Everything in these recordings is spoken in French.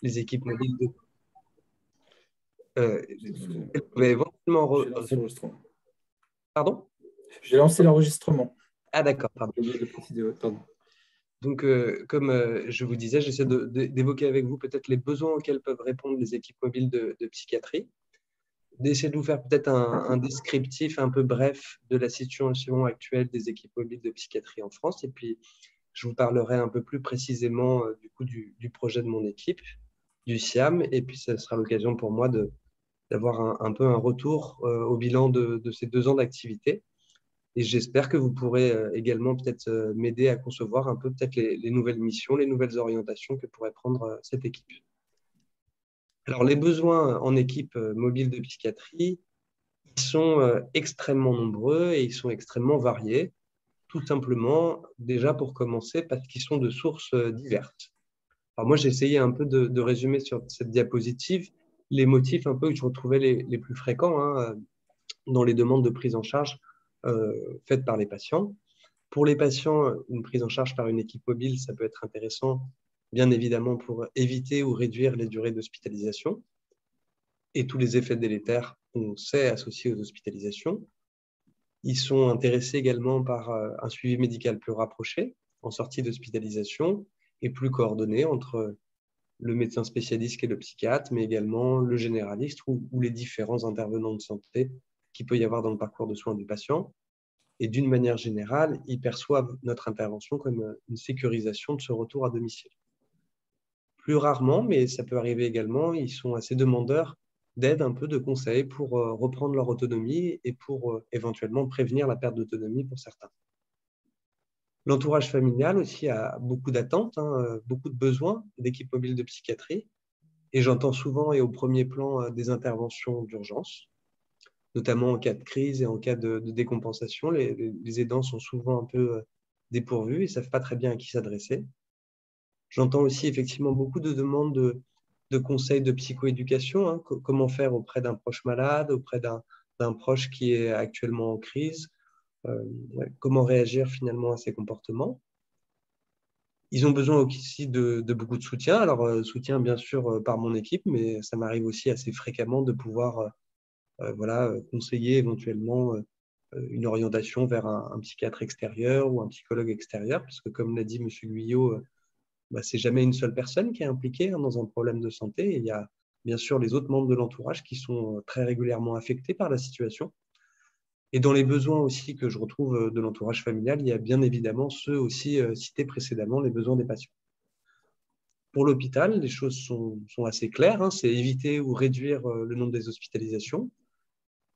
les équipes mobiles euh, Excusez-moi. elles pouvaient éventuellement J'ai lancé l'enregistrement. Pardon? J'ai lancé l'enregistrement. Ah d'accord, pardon. J'ai oublié de le préciser, ouais, pardon. Donc, comme je vous disais, j'essaie d'évoquer avec vous peut-être les besoins auxquels peuvent répondre les équipes mobiles de psychiatrie, d'essayer de vous faire peut-être un descriptif un peu bref de la situation actuelle des équipes mobiles de psychiatrie en France, et puis je vous parlerai un peu plus précisément du coup du projet de mon équipe, du SIAM, et puis ça sera l'occasion pour moi d'avoir un peu un retour au bilan de ces 2 ans d'activité. Et j'espère que vous pourrez également peut-être m'aider à concevoir un peu peut-être les nouvelles missions, les nouvelles orientations que pourrait prendre cette équipe. Alors, les besoins en équipe mobile de psychiatrie, ils sont extrêmement nombreux et ils sont extrêmement variés, tout simplement déjà pour commencer parce qu'ils sont de sources diverses. Alors moi, j'ai essayé un peu de résumer sur cette diapositive les motifs un peu que je retrouvais les plus fréquents dans les demandes de prise en charge faites par les patients. Pour les patients, une prise en charge par une équipe mobile, ça peut être intéressant, bien évidemment, pour éviter ou réduire les durées d'hospitalisation et tous les effets délétères qu'on sait associés aux hospitalisations. Ils sont intéressés également par un suivi médical plus rapproché en sortie d'hospitalisation et plus coordonné entre le médecin spécialiste qui est le psychiatre, mais également le généraliste ou les différents intervenants de santé qu'il peut y avoir dans le parcours de soins du patient. Et d'une manière générale, ils perçoivent notre intervention comme une sécurisation de ce retour à domicile. Plus rarement, mais ça peut arriver également, ils sont assez demandeurs d'aide, un peu de conseils pour reprendre leur autonomie et pour éventuellement prévenir la perte d'autonomie pour certains. L'entourage familial aussi a beaucoup d'attentes, beaucoup de besoins d'équipes mobiles de psychiatrie. Et j'entends souvent et au premier plan des interventions d'urgence, notamment en cas de crise et en cas de décompensation. Les aidants sont souvent un peu dépourvus et ne savent pas très bien à qui s'adresser. J'entends aussi effectivement beaucoup de demandes de conseils de psychoéducation, comment faire auprès d'un proche malade, auprès d'un proche qui est actuellement en crise, ouais, comment réagir finalement à ces comportements. Ils ont besoin aussi de beaucoup de soutien. Alors, soutien bien sûr par mon équipe, mais ça m'arrive aussi assez fréquemment de pouvoir voilà, conseiller éventuellement une orientation vers un psychiatre extérieur ou un psychologue extérieur, parce que comme l'a dit M. Guyot, bah, c'est jamais une seule personne qui est impliquée dans un problème de santé. Et il y a bien sûr les autres membres de l'entourage qui sont très régulièrement affectés par la situation. Et dans les besoins aussi que je retrouve de l'entourage familial, il y a bien évidemment ceux aussi cités précédemment, les besoins des patients. Pour l'hôpital, les choses sont assez claires, c'est éviter ou réduire le nombre des hospitalisations.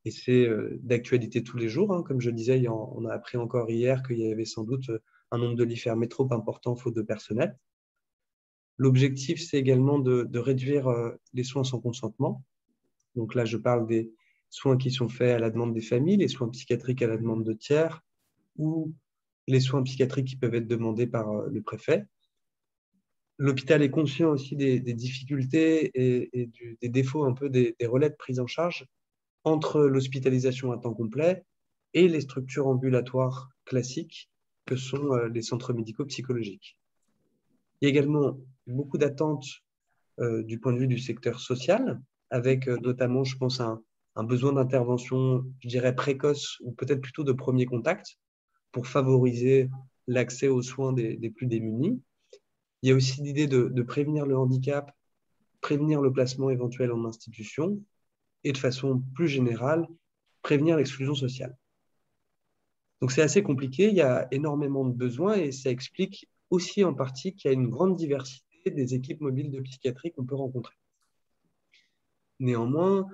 Et c'est d'actualité tous les jours. Comme je disais, on a appris encore hier qu'il y avait sans doute un nombre de lits fermés trop important faute de personnel. L'objectif, c'est également de réduire les soins sans consentement. Donc là, je parle des soins qui sont faits à la demande des familles, les soins psychiatriques à la demande de tiers ou les soins psychiatriques qui peuvent être demandés par le préfet. L'hôpital est conscient aussi des difficultés et des défauts un peu des relais de prise en charge entre l'hospitalisation à temps complet et les structures ambulatoires classiques que sont les centres médico-psychologiques. Il y a également beaucoup d'attentes du point de vue du secteur social, avec notamment, je pense, un besoin d'intervention, je dirais, précoce ou peut-être plutôt de premier contact pour favoriser l'accès aux soins des plus démunis. Il y a aussi l'idée de prévenir le handicap, prévenir le placement éventuel en institution et de façon plus générale, prévenir l'exclusion sociale. Donc c'est assez compliqué, il y a énormément de besoins et ça explique aussi en partie qu'il y a une grande diversité des équipes mobiles de psychiatrie qu'on peut rencontrer. Néanmoins,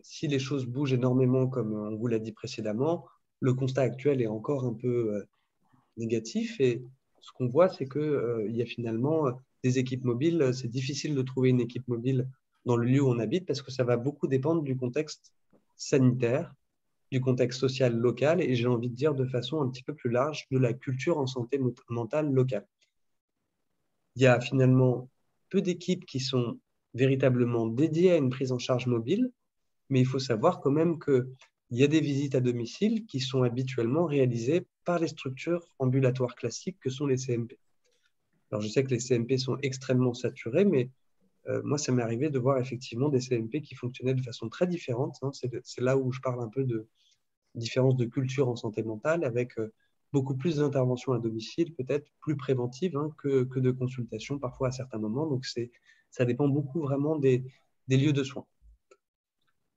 si les choses bougent énormément, comme on vous l'a dit précédemment, le constat actuel est encore un peu négatif et ce qu'on voit, c'est qu'il y a finalement des équipes mobiles. C'est difficile de trouver une équipe mobile dans le lieu où on habite parce que ça va beaucoup dépendre du contexte sanitaire, du contexte social local et j'ai envie de dire de façon un petit peu plus large de la culture en santé mentale locale. Il y a finalement peu d'équipes qui sont véritablement dédiées à une prise en charge mobile, mais il faut savoir quand même qu'il y a des visites à domicile qui sont habituellement réalisées par les structures ambulatoires classiques que sont les CMP. Alors je sais que les CMP sont extrêmement saturés, mais moi, ça m'est arrivé de voir effectivement des CMP qui fonctionnaient de façon très différente, hein. C'est là où je parle un peu de différence de culture en santé mentale, avec beaucoup plus d'interventions à domicile, peut-être plus préventives, hein, que de consultations parfois à certains moments. Donc, ça dépend beaucoup vraiment des lieux de soins.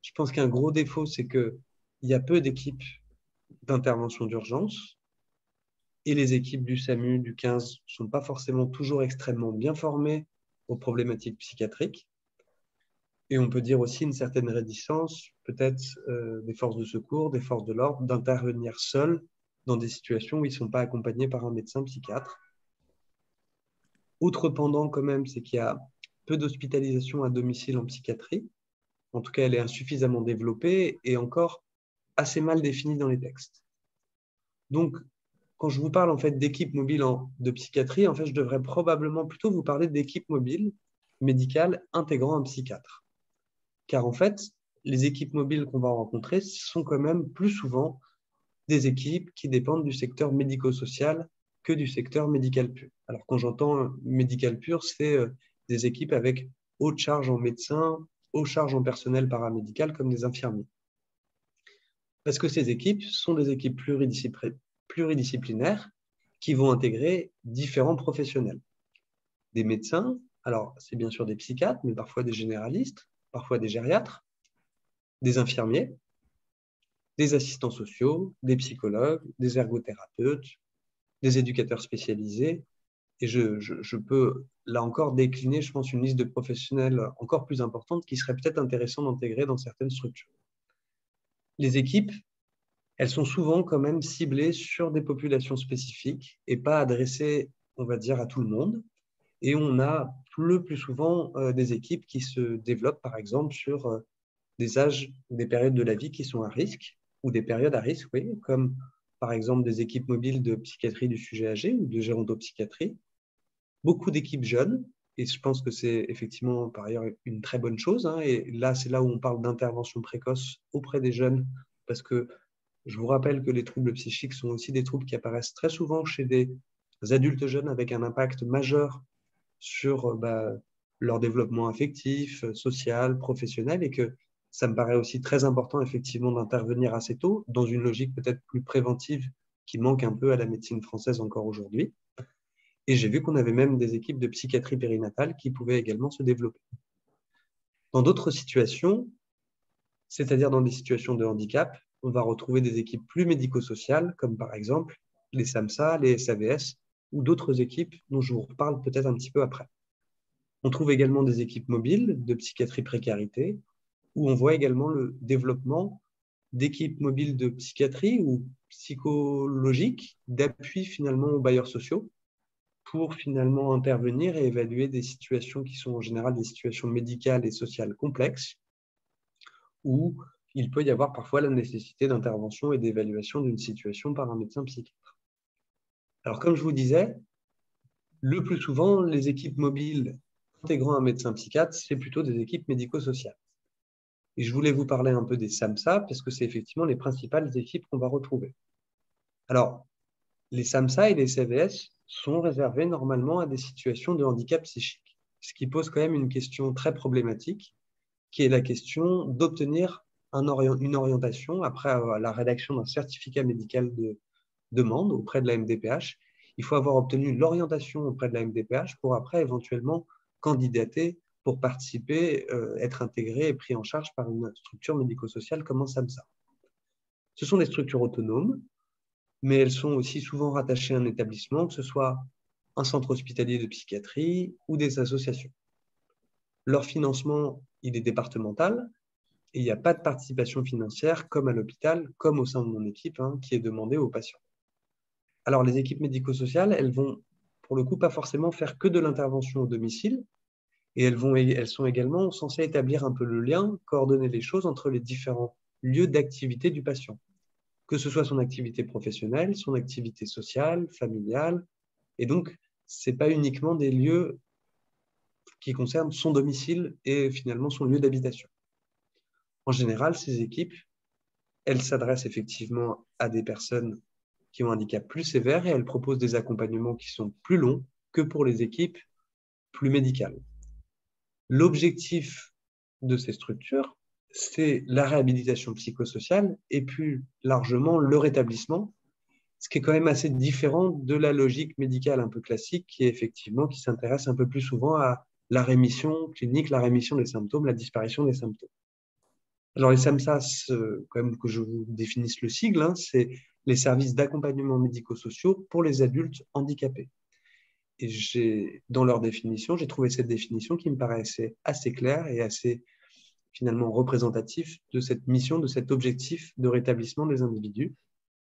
Je pense qu'un gros défaut, c'est qu'il y a peu d'équipes d'intervention d'urgence et les équipes du SAMU, du 15 ne sont pas forcément toujours extrêmement bien formées aux problématiques psychiatriques. Et on peut dire aussi une certaine réticence, peut-être des forces de secours, des forces de l'ordre, d'intervenir seules dans des situations où ils ne sont pas accompagnés par un médecin psychiatre. Autre pendant quand même, c'est qu'il y a peu d'hospitalisation à domicile en psychiatrie. En tout cas, elle est insuffisamment développée et encore assez mal définie dans les textes. Donc, quand je vous parle en fait d'équipe mobile de psychiatrie, en fait, je devrais probablement plutôt vous parler d'équipe mobile médicale intégrant un psychiatre. Car en fait, les équipes mobiles qu'on va rencontrer sont quand même plus souvent des équipes qui dépendent du secteur médico-social que du secteur médical pur. Alors quand j'entends médical pur, c'est des équipes avec haute charge en médecins, haute charge en personnel paramédical comme des infirmiers. Parce que ces équipes sont des équipes pluridisciplinaires qui vont intégrer différents professionnels. Des médecins, alors c'est bien sûr des psychiatres, mais parfois des généralistes, parfois des gériatres, des infirmiers, des assistants sociaux, des psychologues, des ergothérapeutes, des éducateurs spécialisés. Et je peux, là encore, décliner, je pense, une liste de professionnels encore plus importante qui serait peut-être intéressant d'intégrer dans certaines structures. Les équipes, elles sont souvent quand même ciblées sur des populations spécifiques et pas adressées, on va dire, à tout le monde. Et on a le plus souvent des équipes qui se développent, par exemple, sur des âges, des périodes de la vie qui sont à risque, ou des périodes à risque, oui, comme par exemple des équipes mobiles de psychiatrie du sujet âgé ou de gérontopsychiatrie. Beaucoup d'équipes jeunes, et je pense que c'est effectivement par ailleurs une très bonne chose, hein, et là, c'est là où on parle d'intervention précoce auprès des jeunes, parce que je vous rappelle que les troubles psychiques sont aussi des troubles qui apparaissent très souvent chez des adultes jeunes avec un impact majeur sur leur développement affectif, social, professionnel, et que ça me paraît aussi très important effectivement d'intervenir assez tôt dans une logique peut-être plus préventive qui manque un peu à la médecine française encore aujourd'hui. Et j'ai vu qu'on avait même des équipes de psychiatrie périnatale qui pouvaient également se développer. Dans d'autres situations, c'est-à-dire dans des situations de handicap, on va retrouver des équipes plus médico-sociales, comme par exemple les SAMSA, les SAVS, ou d'autres équipes dont je vous reparle peut-être un petit peu après. On trouve également des équipes mobiles de psychiatrie précarité, où on voit également le développement d'équipes mobiles de psychiatrie ou psychologiques d'appui finalement aux bailleurs sociaux pour finalement intervenir et évaluer des situations qui sont en général des situations médicales et sociales complexes, où il peut y avoir parfois la nécessité d'intervention et d'évaluation d'une situation par un médecin psychiatre. Alors comme je vous disais, le plus souvent, les équipes mobiles intégrant un médecin psychiatre, c'est plutôt des équipes médico-sociales. Et je voulais vous parler un peu des SAMSA, parce que c'est effectivement les principales équipes qu'on va retrouver. Alors, les SAMSA et les CVS sont réservés normalement à des situations de handicap psychique, ce qui pose quand même une question très problématique, qui est la question d'obtenir une orientation après la rédaction d'un certificat médical de demande auprès de la MDPH. Il faut avoir obtenu l'orientation auprès de la MDPH pour après éventuellement candidater pour participer, être intégré et pris en charge par une structure médico-sociale comme un SAMSA. Ce sont des structures autonomes, mais elles sont aussi souvent rattachées à un établissement, que ce soit un centre hospitalier de psychiatrie ou des associations. Leur financement, il est départemental et il n'y a pas de participation financière comme à l'hôpital, comme au sein de mon équipe, hein, qui est demandée aux patients. Alors, les équipes médico-sociales, elles vont, pour le coup, pas forcément faire que de l'intervention au domicile, et elles sont également censées établir un peu le lien, coordonner les choses entre les différents lieux d'activité du patient, que ce soit son activité professionnelle, son activité sociale, familiale, et donc, ce n'est pas uniquement des lieux qui concernent son domicile et finalement son lieu d'habitation. En général, ces équipes, elles s'adressent effectivement à des personnes qui ont un handicap plus sévère et elles proposent des accompagnements qui sont plus longs que pour les équipes plus médicales. L'objectif de ces structures, c'est la réhabilitation psychosociale et plus largement le rétablissement, ce qui est quand même assez différent de la logique médicale un peu classique qui est effectivement qui s'intéresse un peu plus souvent à la rémission clinique, la rémission des symptômes, la disparition des symptômes. Alors les SAMSAS, quand même que je vous définisse le sigle, hein, c'est les services d'accompagnement médico-sociaux pour les adultes handicapés. Et dans leur définition, j'ai trouvé cette définition qui me paraissait assez claire et assez finalement représentatif de cette mission, de cet objectif de rétablissement des individus,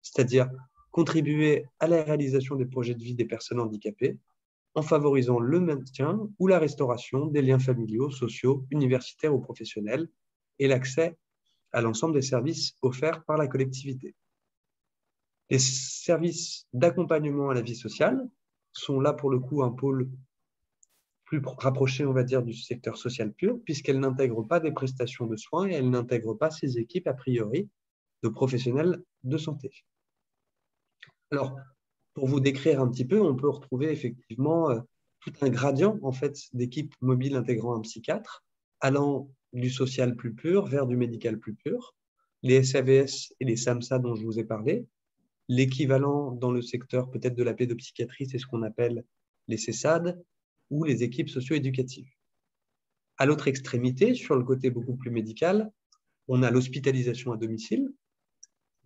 c'est-à-dire contribuer à la réalisation des projets de vie des personnes handicapées en favorisant le maintien ou la restauration des liens familiaux, sociaux, universitaires ou professionnels et l'accès à l'ensemble des services offerts par la collectivité. Les services d'accompagnement à la vie sociale sont là pour le coup un pôle plus rapprochée, on va dire, du secteur social pur, puisqu'elle n'intègre pas des prestations de soins et elle n'intègre pas ces équipes, a priori, de professionnels de santé. Alors, pour vous décrire un petit peu, on peut retrouver effectivement tout un gradient en fait, d'équipes mobiles intégrant un psychiatre, allant du social plus pur vers du médical plus pur, les SAVS et les SAMSA dont je vous ai parlé. L'équivalent dans le secteur peut-être de la pédopsychiatrie, c'est ce qu'on appelle les CESAD ou les équipes socio-éducatives. À l'autre extrémité, sur le côté beaucoup plus médical, on a l'hospitalisation à domicile,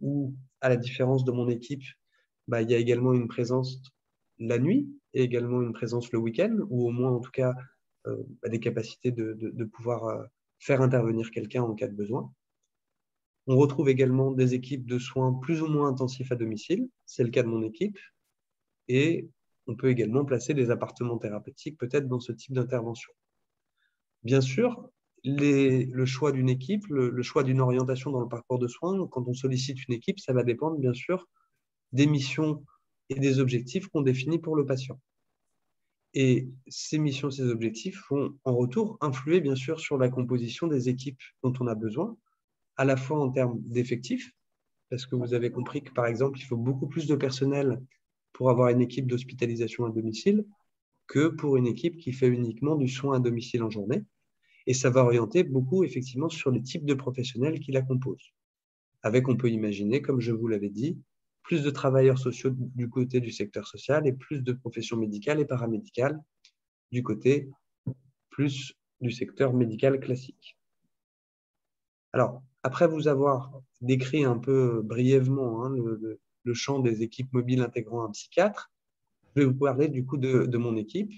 où, à la différence de mon équipe, il y a également une présence la nuit et également une présence le week-end, ou au moins en tout cas des capacités de pouvoir faire intervenir quelqu'un en cas de besoin. On retrouve également des équipes de soins plus ou moins intensifs à domicile, c'est le cas de mon équipe, et on peut également placer des appartements thérapeutiques peut-être dans ce type d'intervention. Bien sûr, le choix d'une équipe, le choix d'une orientation dans le parcours de soins, quand on sollicite une équipe, ça va dépendre bien sûr des missions et des objectifs qu'on définit pour le patient. Et ces missions, ces objectifs vont en retour influer bien sûr sur la composition des équipes dont on a besoin, à la fois en termes d'effectifs, parce que vous avez compris que par exemple, il faut beaucoup plus de personnel pour avoir une équipe d'hospitalisation à domicile que pour une équipe qui fait uniquement du soin à domicile en journée. Et ça va orienter beaucoup effectivement sur les types de professionnels qui la composent. Avec, on peut imaginer, comme je vous l'avais dit, plus de travailleurs sociaux du côté du secteur social et plus de professions médicales et paramédicales du côté plus du secteur médical classique. Alors, après vous avoir décrit un peu brièvement le champ des équipes mobiles intégrant un psychiatre, je vais vous parler du coup de mon équipe,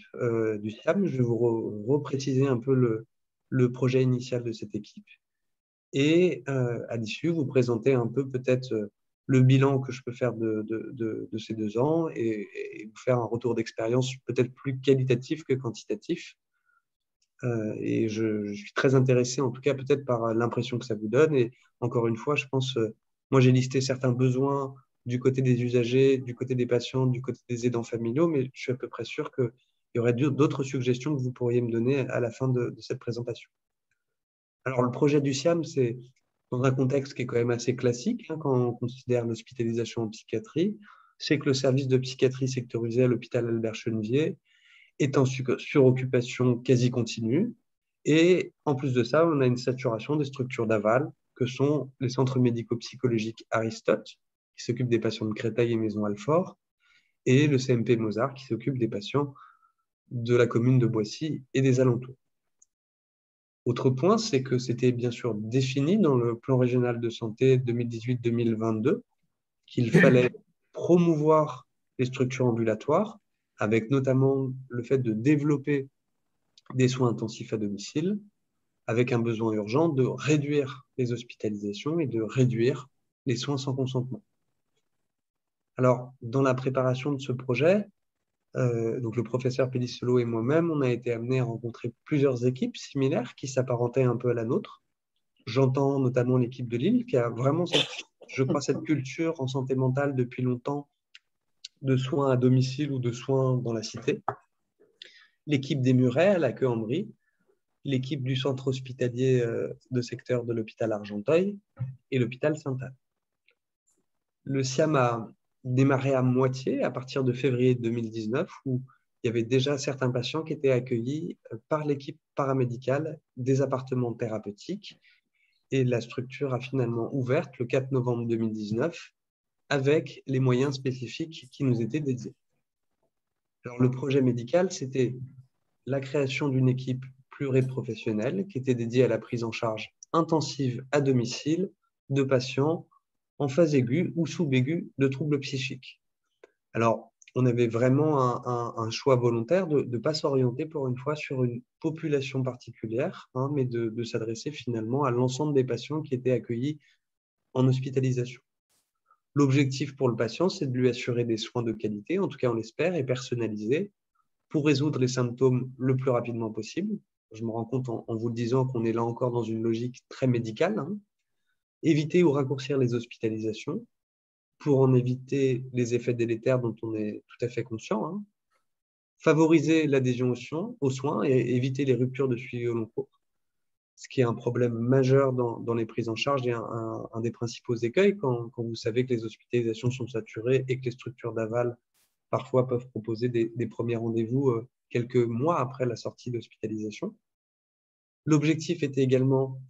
du SIAM. Je vais vous repréciser un peu le projet initial de cette équipe. Et à l'issue, vous présenter un peu peut-être le bilan que je peux faire de ces 2 ans et vous faire un retour d'expérience peut-être plus qualitatif que quantitatif. Et je suis très intéressé, en tout cas peut-être par l'impression que ça vous donne. Et encore une fois, je pense, moi j'ai listé certains besoins du côté des usagers, du côté des patients, du côté des aidants familiaux, mais je suis à peu près sûr qu'il y aurait d'autres suggestions que vous pourriez me donner à la fin de cette présentation. Alors, le projet du SIAM, c'est dans un contexte qui est quand même assez classique quand on considère l'hospitalisation en psychiatrie. C'est que le service de psychiatrie sectorisé à l'hôpital Albert Chenevier est en suroccupation quasi continue. Et en plus de ça, on a une saturation des structures d'aval que sont les centres médico-psychologiques Aristote, qui s'occupent des patients de Créteil et Maison-Alfort, et le CMP Mozart, qui s'occupe des patients de la commune de Boissy et des alentours. Autre point, c'est que c'était bien sûr défini dans le plan régional de santé 2018-2022 qu'il fallait promouvoir les structures ambulatoires, avec notamment le fait de développer des soins intensifs à domicile, avec un besoin urgent de réduire les hospitalisations et de réduire les soins sans consentement. Alors, dans la préparation de ce projet, donc le professeur Pellissolo et moi-même, on a été amenés à rencontrer plusieurs équipes similaires qui s'apparentaient un peu à la nôtre. J'entends notamment l'équipe de Lille qui a vraiment, je crois, cette culture en santé mentale depuis longtemps de soins à domicile ou de soins dans la cité. L'équipe des Murets à la Queue-en-Brie, l'équipe du centre hospitalier de secteur de l'hôpital Argenteuil et l'hôpital Sainte-Anne. Le SIAM a démarré à moitié à partir de février 2019 où il y avait déjà certains patients qui étaient accueillis par l'équipe paramédicale des appartements thérapeutiques et la structure a finalement ouvert le 4 novembre 2019 avec les moyens spécifiques qui nous étaient dédiés. Alors, le projet médical, c'était la création d'une équipe pluriprofessionnelle qui était dédiée à la prise en charge intensive à domicile de patients en phase aiguë ou sous-aiguë de troubles psychiques. Alors, on avait vraiment un choix volontaire de ne pas s'orienter pour une fois sur une population particulière, mais de s'adresser finalement à l'ensemble des patients qui étaient accueillis en hospitalisation. L'objectif pour le patient, c'est de lui assurer des soins de qualité, en tout cas on l'espère, et personnalisés, pour résoudre les symptômes le plus rapidement possible. Je me rends compte en vous le disant qu'on est là encore dans une logique très médicale. Éviter ou raccourcir les hospitalisations pour en éviter les effets délétères dont on est tout à fait conscient. Favoriser l'adhésion aux soins et éviter les ruptures de suivi au long cours, ce qui est un problème majeur dans les prises en charge et un des principaux écueils quand vous savez que les hospitalisations sont saturées et que les structures d'aval parfois peuvent proposer des premiers rendez-vous quelques mois après la sortie d'hospitalisation. L'objectif était également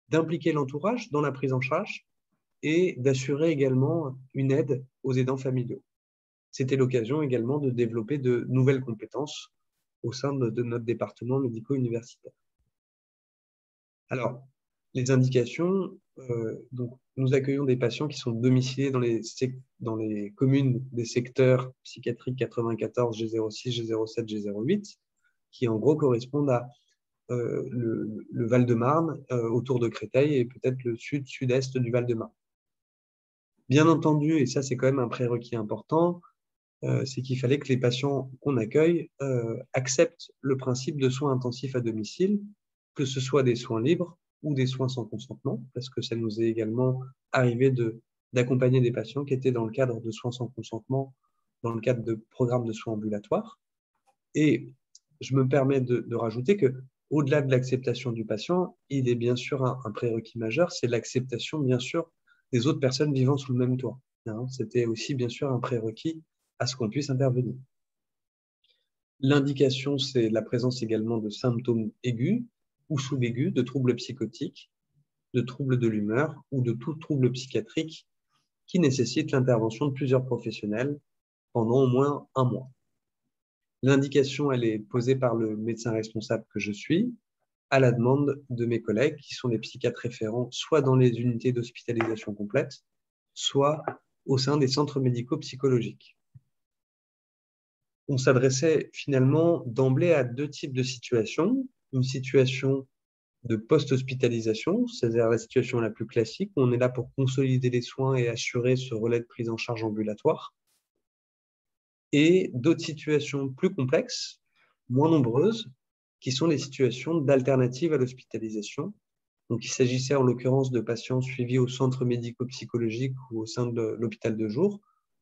d'impliquer l'entourage dans la prise en charge et d'assurer également une aide aux aidants familiaux. C'était l'occasion également de développer de nouvelles compétences au sein de notre département médico-universitaire. Alors, les indications, donc, nous accueillons des patients qui sont domiciliés dans les communes des secteurs psychiatriques 94, G06, G07, G08, qui en gros correspondent à le Val-de-Marne, autour de Créteil et peut-être le sud-sud-est du Val-de-Marne. Bien entendu, et ça c'est quand même un prérequis important, c'est qu'il fallait que les patients qu'on accueille acceptent le principe de soins intensifs à domicile, que ce soit des soins libres ou des soins sans consentement, parce que ça nous est également arrivé d'accompagner des patients qui étaient dans le cadre de soins sans consentement, dans le cadre de programmes de soins ambulatoires. Et je me permets de rajouter que au-delà de l'acceptation du patient, il est bien sûr un prérequis majeur, c'est l'acceptation bien sûr des autres personnes vivant sous le même toit. C'était aussi bien sûr un prérequis à ce qu'on puisse intervenir. L'indication, c'est la présence également de symptômes aigus ou sous-aigus, de troubles psychotiques, de troubles de l'humeur ou de tout trouble psychiatrique qui nécessite l'intervention de plusieurs professionnels pendant au moins un mois. L'indication, elle est posée par le médecin responsable que je suis, à la demande de mes collègues qui sont les psychiatres référents, soit dans les unités d'hospitalisation complète, soit au sein des centres médico-psychologiques. On s'adressait finalement d'emblée à deux types de situations. Une situation de post-hospitalisation, c'est-à-dire la situation la plus classique, où on est là pour consolider les soins et assurer ce relais de prise en charge ambulatoire. Et d'autres situations plus complexes, moins nombreuses, qui sont les situations d'alternatives à l'hospitalisation. Donc, il s'agissait en l'occurrence de patients suivis au centre médico-psychologique ou au sein de l'hôpital de jour,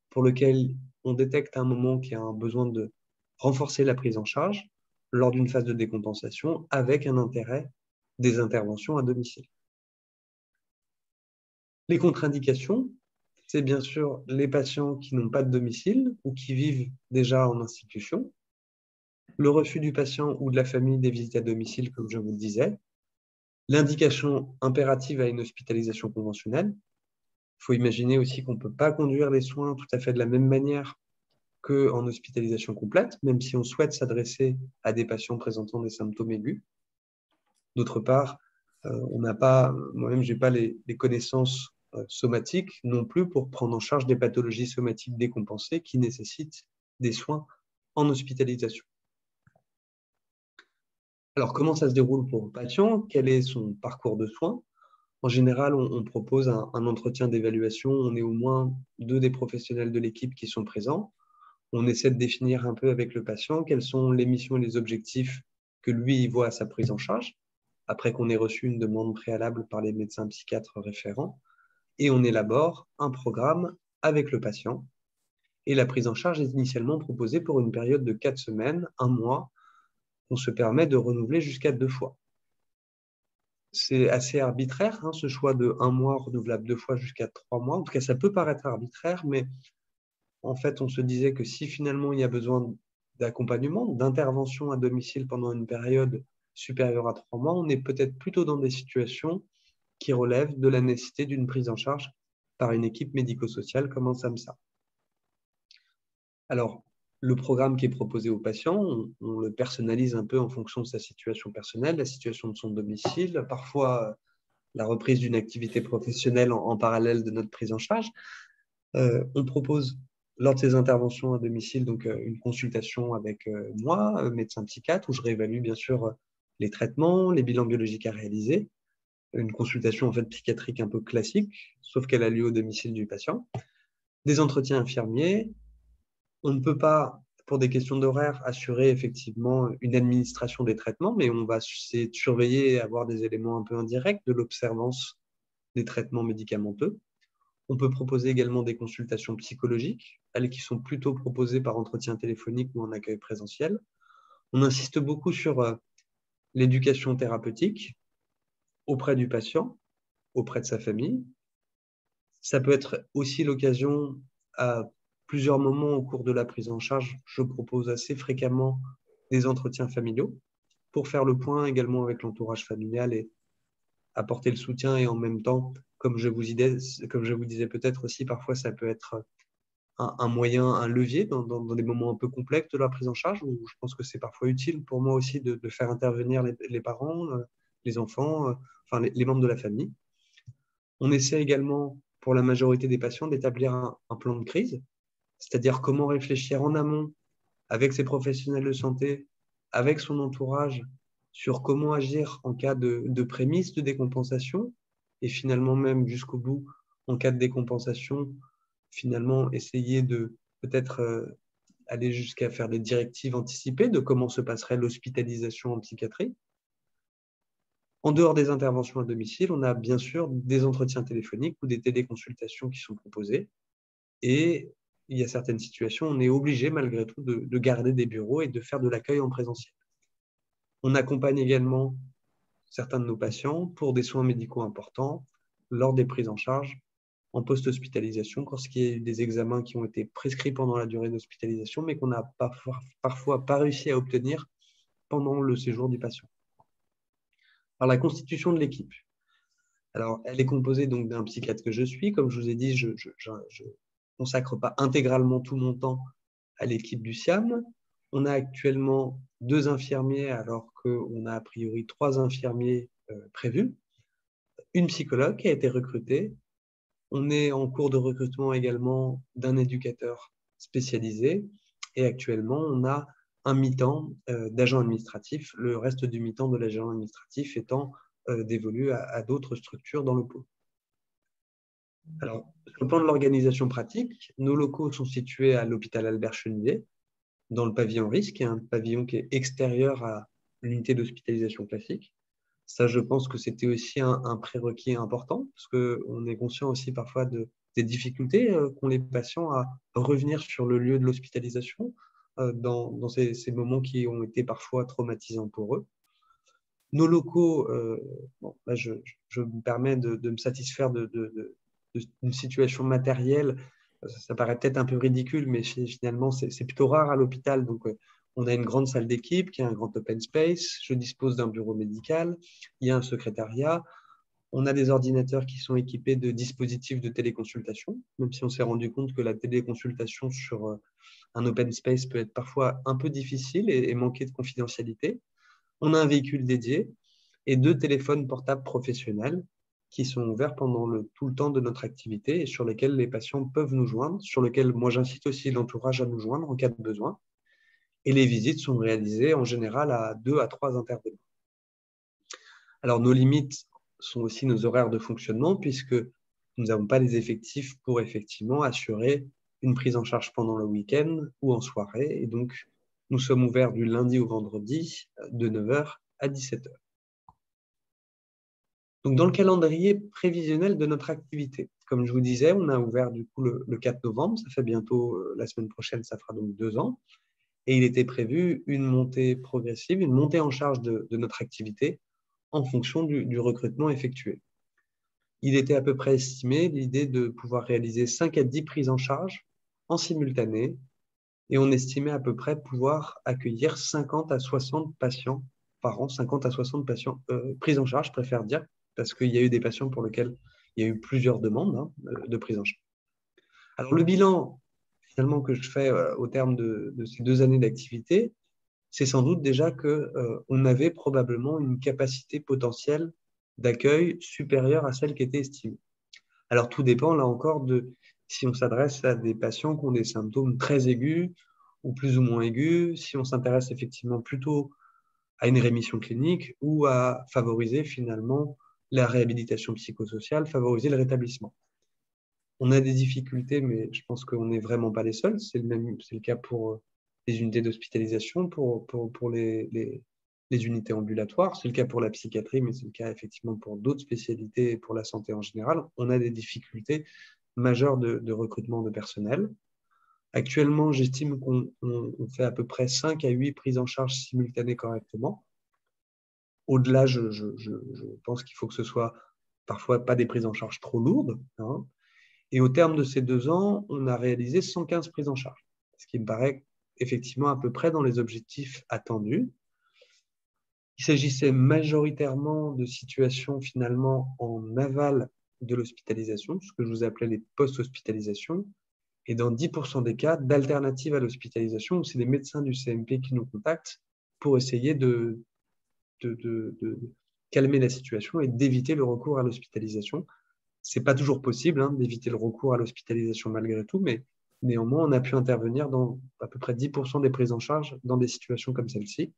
pour lequel on détecte à un moment qu'il y a un besoin de renforcer la prise en charge lors d'une phase de décompensation avec un intérêt des interventions à domicile. Les contre-indications, c'est bien sûr les patients qui n'ont pas de domicile ou qui vivent déjà en institution, le refus du patient ou de la famille des visites à domicile, comme je vous le disais, l'indication impérative à une hospitalisation conventionnelle. Il faut imaginer aussi qu'on ne peut pas conduire les soins tout à fait de la même manière qu'en hospitalisation complète, même si on souhaite s'adresser à des patients présentant des symptômes aigus. D'autre part, on n'a pas, moi-même, je n'ai pas les connaissances somatiques non plus pour prendre en charge des pathologies somatiques décompensées qui nécessitent des soins en hospitalisation. Alors, comment ça se déroule pour le patient? Quel est son parcours de soins? En général, on propose un entretien d'évaluation. On est au moins 2 des professionnels de l'équipe qui sont présents. On essaie de définir un peu avec le patient quelles sont les missions et les objectifs que lui il voit à sa prise en charge, après qu'on ait reçu une demande préalable par les médecins psychiatres référents. Et on élabore un programme avec le patient. Et la prise en charge est initialement proposée pour une période de 4 semaines, 1 mois, qu'on se permet de renouveler jusqu'à 2 fois. C'est assez arbitraire, ce choix de 1 mois renouvelable 2 fois jusqu'à 3 mois. En tout cas, ça peut paraître arbitraire, mais en fait, on se disait que si finalement il y a besoin d'accompagnement, d'intervention à domicile pendant une période supérieure à 3 mois, on est peut-être plutôt dans des situations qui relèvent de la nécessité d'une prise en charge par une équipe médico-sociale comme en SAMSA. Alors, le programme qui est proposé au patient, on le personnalise un peu en fonction de sa situation personnelle, la situation de son domicile, parfois la reprise d'une activité professionnelle en parallèle de notre prise en charge. On propose, lors de ces interventions à domicile, donc une consultation avec moi, médecin psychiatre, où je réévalue bien sûr les traitements, les bilans biologiques à réaliser, une consultation en fait psychiatrique un peu classique, sauf qu'elle a lieu au domicile du patient, des entretiens infirmiers. On ne peut pas, pour des questions d'horaire, assurer effectivement une administration des traitements, mais on va essayer de surveiller et avoir des éléments un peu indirects de l'observance des traitements médicamenteux. On peut proposer également des consultations psychologiques, elles qui sont plutôt proposées par entretien téléphonique ou en accueil présentiel. On insiste beaucoup sur l'éducation thérapeutique auprès du patient, auprès de sa famille. Ça peut être aussi l'occasion, à plusieurs moments au cours de la prise en charge, je propose assez fréquemment des entretiens familiaux pour faire le point également avec l'entourage familial et apporter le soutien et en même temps, comme je vous disais peut-être aussi, parfois ça peut être un moyen, un levier dans des moments un peu complexes de la prise en charge où je pense que c'est parfois utile pour moi aussi de faire intervenir les parents, les enfants, enfin les membres de la famille. On essaie également, pour la majorité des patients, d'établir un plan de crise, c'est-à-dire comment réfléchir en amont avec ses professionnels de santé, avec son entourage, sur comment agir en cas de prémisse de décompensation et finalement même jusqu'au bout, en cas de décompensation, finalement essayer de peut-être aller jusqu'à faire des directives anticipées de comment se passerait l'hospitalisation en psychiatrie. En dehors des interventions à domicile, on a bien sûr des entretiens téléphoniques ou des téléconsultations qui sont proposés. Et il y a certaines situations, on est obligé malgré tout de garder des bureaux et de faire de l'accueil en présentiel. On accompagne également certains de nos patients pour des soins médicaux importants lors des prises en charge en post-hospitalisation, lorsqu'il y a eu des examens qui ont été prescrits pendant la durée d'hospitalisation, mais qu'on n'a parfois pas réussi à obtenir pendant le séjour du patient. Alors, la constitution de l'équipe. Alors, elle est composée donc d'un psychiatre que je suis. Comme je vous ai dit, je ne consacre pas intégralement tout mon temps à l'équipe du SIAM. On a actuellement 2 infirmiers alors qu'on a a priori 3 infirmiers prévus. Une psychologue qui a été recrutée. On est en cours de recrutement également d'un éducateur spécialisé. Et actuellement, on a un mi-temps d'agent administratif, le reste du mi-temps de l'agent administratif étant dévolu à d'autres structures dans le pôle. Alors, sur le plan de l'organisation pratique, nos locaux sont situés à l'hôpital Albert-Chenevier, dans le pavillon risque, qui est un pavillon qui est extérieur à l'unité d'hospitalisation classique. Ça, je pense que c'était aussi un prérequis important, parce qu'on est conscient aussi parfois des difficultés qu'ont les patients à revenir sur le lieu de l'hospitalisation dans ces moments qui ont été parfois traumatisants pour eux. Nos locaux, bon, là, je me permets de me satisfaire d'une situation matérielle. Ça paraît peut-être un peu ridicule, mais finalement, c'est plutôt rare à l'hôpital. Donc, on a une grande salle d'équipe qui a un grand open space. Je dispose d'un bureau médical. Il y a un secrétariat. On a des ordinateurs qui sont équipés de dispositifs de téléconsultation, même si on s'est rendu compte que la téléconsultation sur un open space peut être parfois un peu difficile et manquer de confidentialité. On a un véhicule dédié et 2 téléphones portables professionnels qui sont ouverts pendant tout le temps de notre activité et sur lesquels les patients peuvent nous joindre, sur lesquels moi j'incite aussi l'entourage à nous joindre en cas de besoin. Et les visites sont réalisées en général à 2 à 3 intervenants. Alors nos limites sont aussi nos horaires de fonctionnement puisque nous n'avons pas les effectifs pour effectivement assurer une prise en charge pendant le week-end ou en soirée. Et donc, nous sommes ouverts du lundi au vendredi de 9h à 17h. Donc, dans le calendrier prévisionnel de notre activité, comme je vous disais, on a ouvert du coup le 4 novembre, ça fait bientôt, la semaine prochaine, ça fera donc 2 ans. Et il était prévu une montée progressive, une montée en charge de notre activité en fonction du recrutement effectué. Il était à peu près estimé l'idée de pouvoir réaliser 5 à 10 prises en charge en simultané et on estimait à peu près pouvoir accueillir 50 à 60 patients par an, 50 à 60 patients pris en charge, je préfère dire, parce qu'il y a eu des patients pour lesquels il y a eu plusieurs demandes de prise en charge. Alors, le bilan, finalement, que je fais au terme de ces 2 années d'activité, c'est sans doute déjà qu'on avait probablement une capacité potentielle d'accueil supérieure à celle qui était estimée. Alors, tout dépend, là encore, de si on s'adresse à des patients qui ont des symptômes très aigus ou plus ou moins aigus, si on s'intéresse effectivement plutôt à une rémission clinique ou à favoriser finalement la réhabilitation psychosociale, favoriser le rétablissement. On a des difficultés, mais je pense qu'on n'est vraiment pas les seuls. C'est le cas pour les unités d'hospitalisation, pour les unités ambulatoires. C'est le cas pour la psychiatrie, mais c'est le cas effectivement pour d'autres spécialités et pour la santé en général. On a des difficultés majeures de recrutement de personnel. Actuellement, j'estime qu'on fait à peu près 5 à 8 prises en charge simultanées correctement. Au-delà, je pense qu'il faut que ce soit parfois pas des prises en charge trop lourdes, hein. Et au terme de ces 2 ans, on a réalisé 115 prises en charge, ce qui me paraît effectivement à peu près dans les objectifs attendus. Il s'agissait majoritairement de situations finalement en aval de l'hospitalisation, ce que je vous appelais les post-hospitalisations, et dans 10% des cas, d'alternatives à l'hospitalisation, où c'est les médecins du CMP qui nous contactent pour essayer de calmer la situation et d'éviter le recours à l'hospitalisation. Ce n'est pas toujours possible d'éviter le recours à l'hospitalisation malgré tout, mais néanmoins, on a pu intervenir dans à peu près 10% des prises en charge dans des situations comme celle-ci.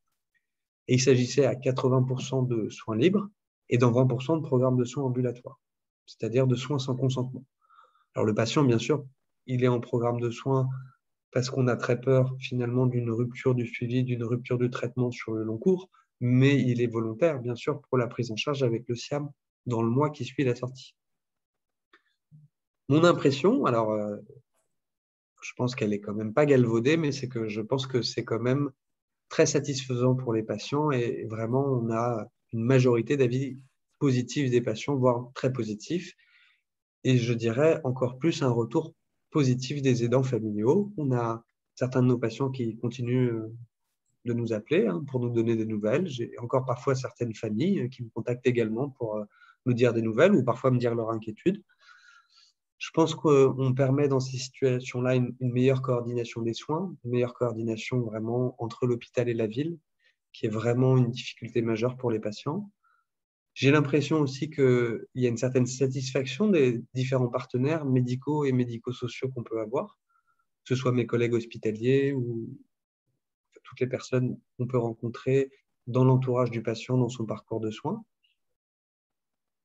Et il s'agissait à 80% de soins libres et dans 20% de programmes de soins ambulatoires, c'est-à-dire de soins sans consentement. Alors le patient, bien sûr, il est en programme de soins parce qu'on a très peur finalement d'une rupture du suivi, d'une rupture du traitement sur le long cours, mais il est volontaire, bien sûr, pour la prise en charge avec le SIAM dans le mois qui suit la sortie. Mon impression, alors je pense qu'elle est quand même pas galvaudée, mais c'est que je pense que c'est quand même très satisfaisant pour les patients et vraiment on a une majorité d'avis positifs des patients, voire très positifs. Et je dirais encore plus un retour positif des aidants familiaux. On a certains de nos patients qui continuent de nous appeler pour nous donner des nouvelles. J'ai encore parfois certaines familles qui me contactent également pour me dire des nouvelles ou parfois me dire leur inquiétude. Je pense qu'on permet dans ces situations-là une meilleure coordination des soins, une meilleure coordination vraiment entre l'hôpital et la ville, qui est vraiment une difficulté majeure pour les patients. J'ai l'impression aussi qu'il y a une certaine satisfaction des différents partenaires médicaux et médico-sociaux qu'on peut avoir, que ce soit mes collègues hospitaliers ou toutes les personnes qu'on peut rencontrer dans l'entourage du patient dans son parcours de soins.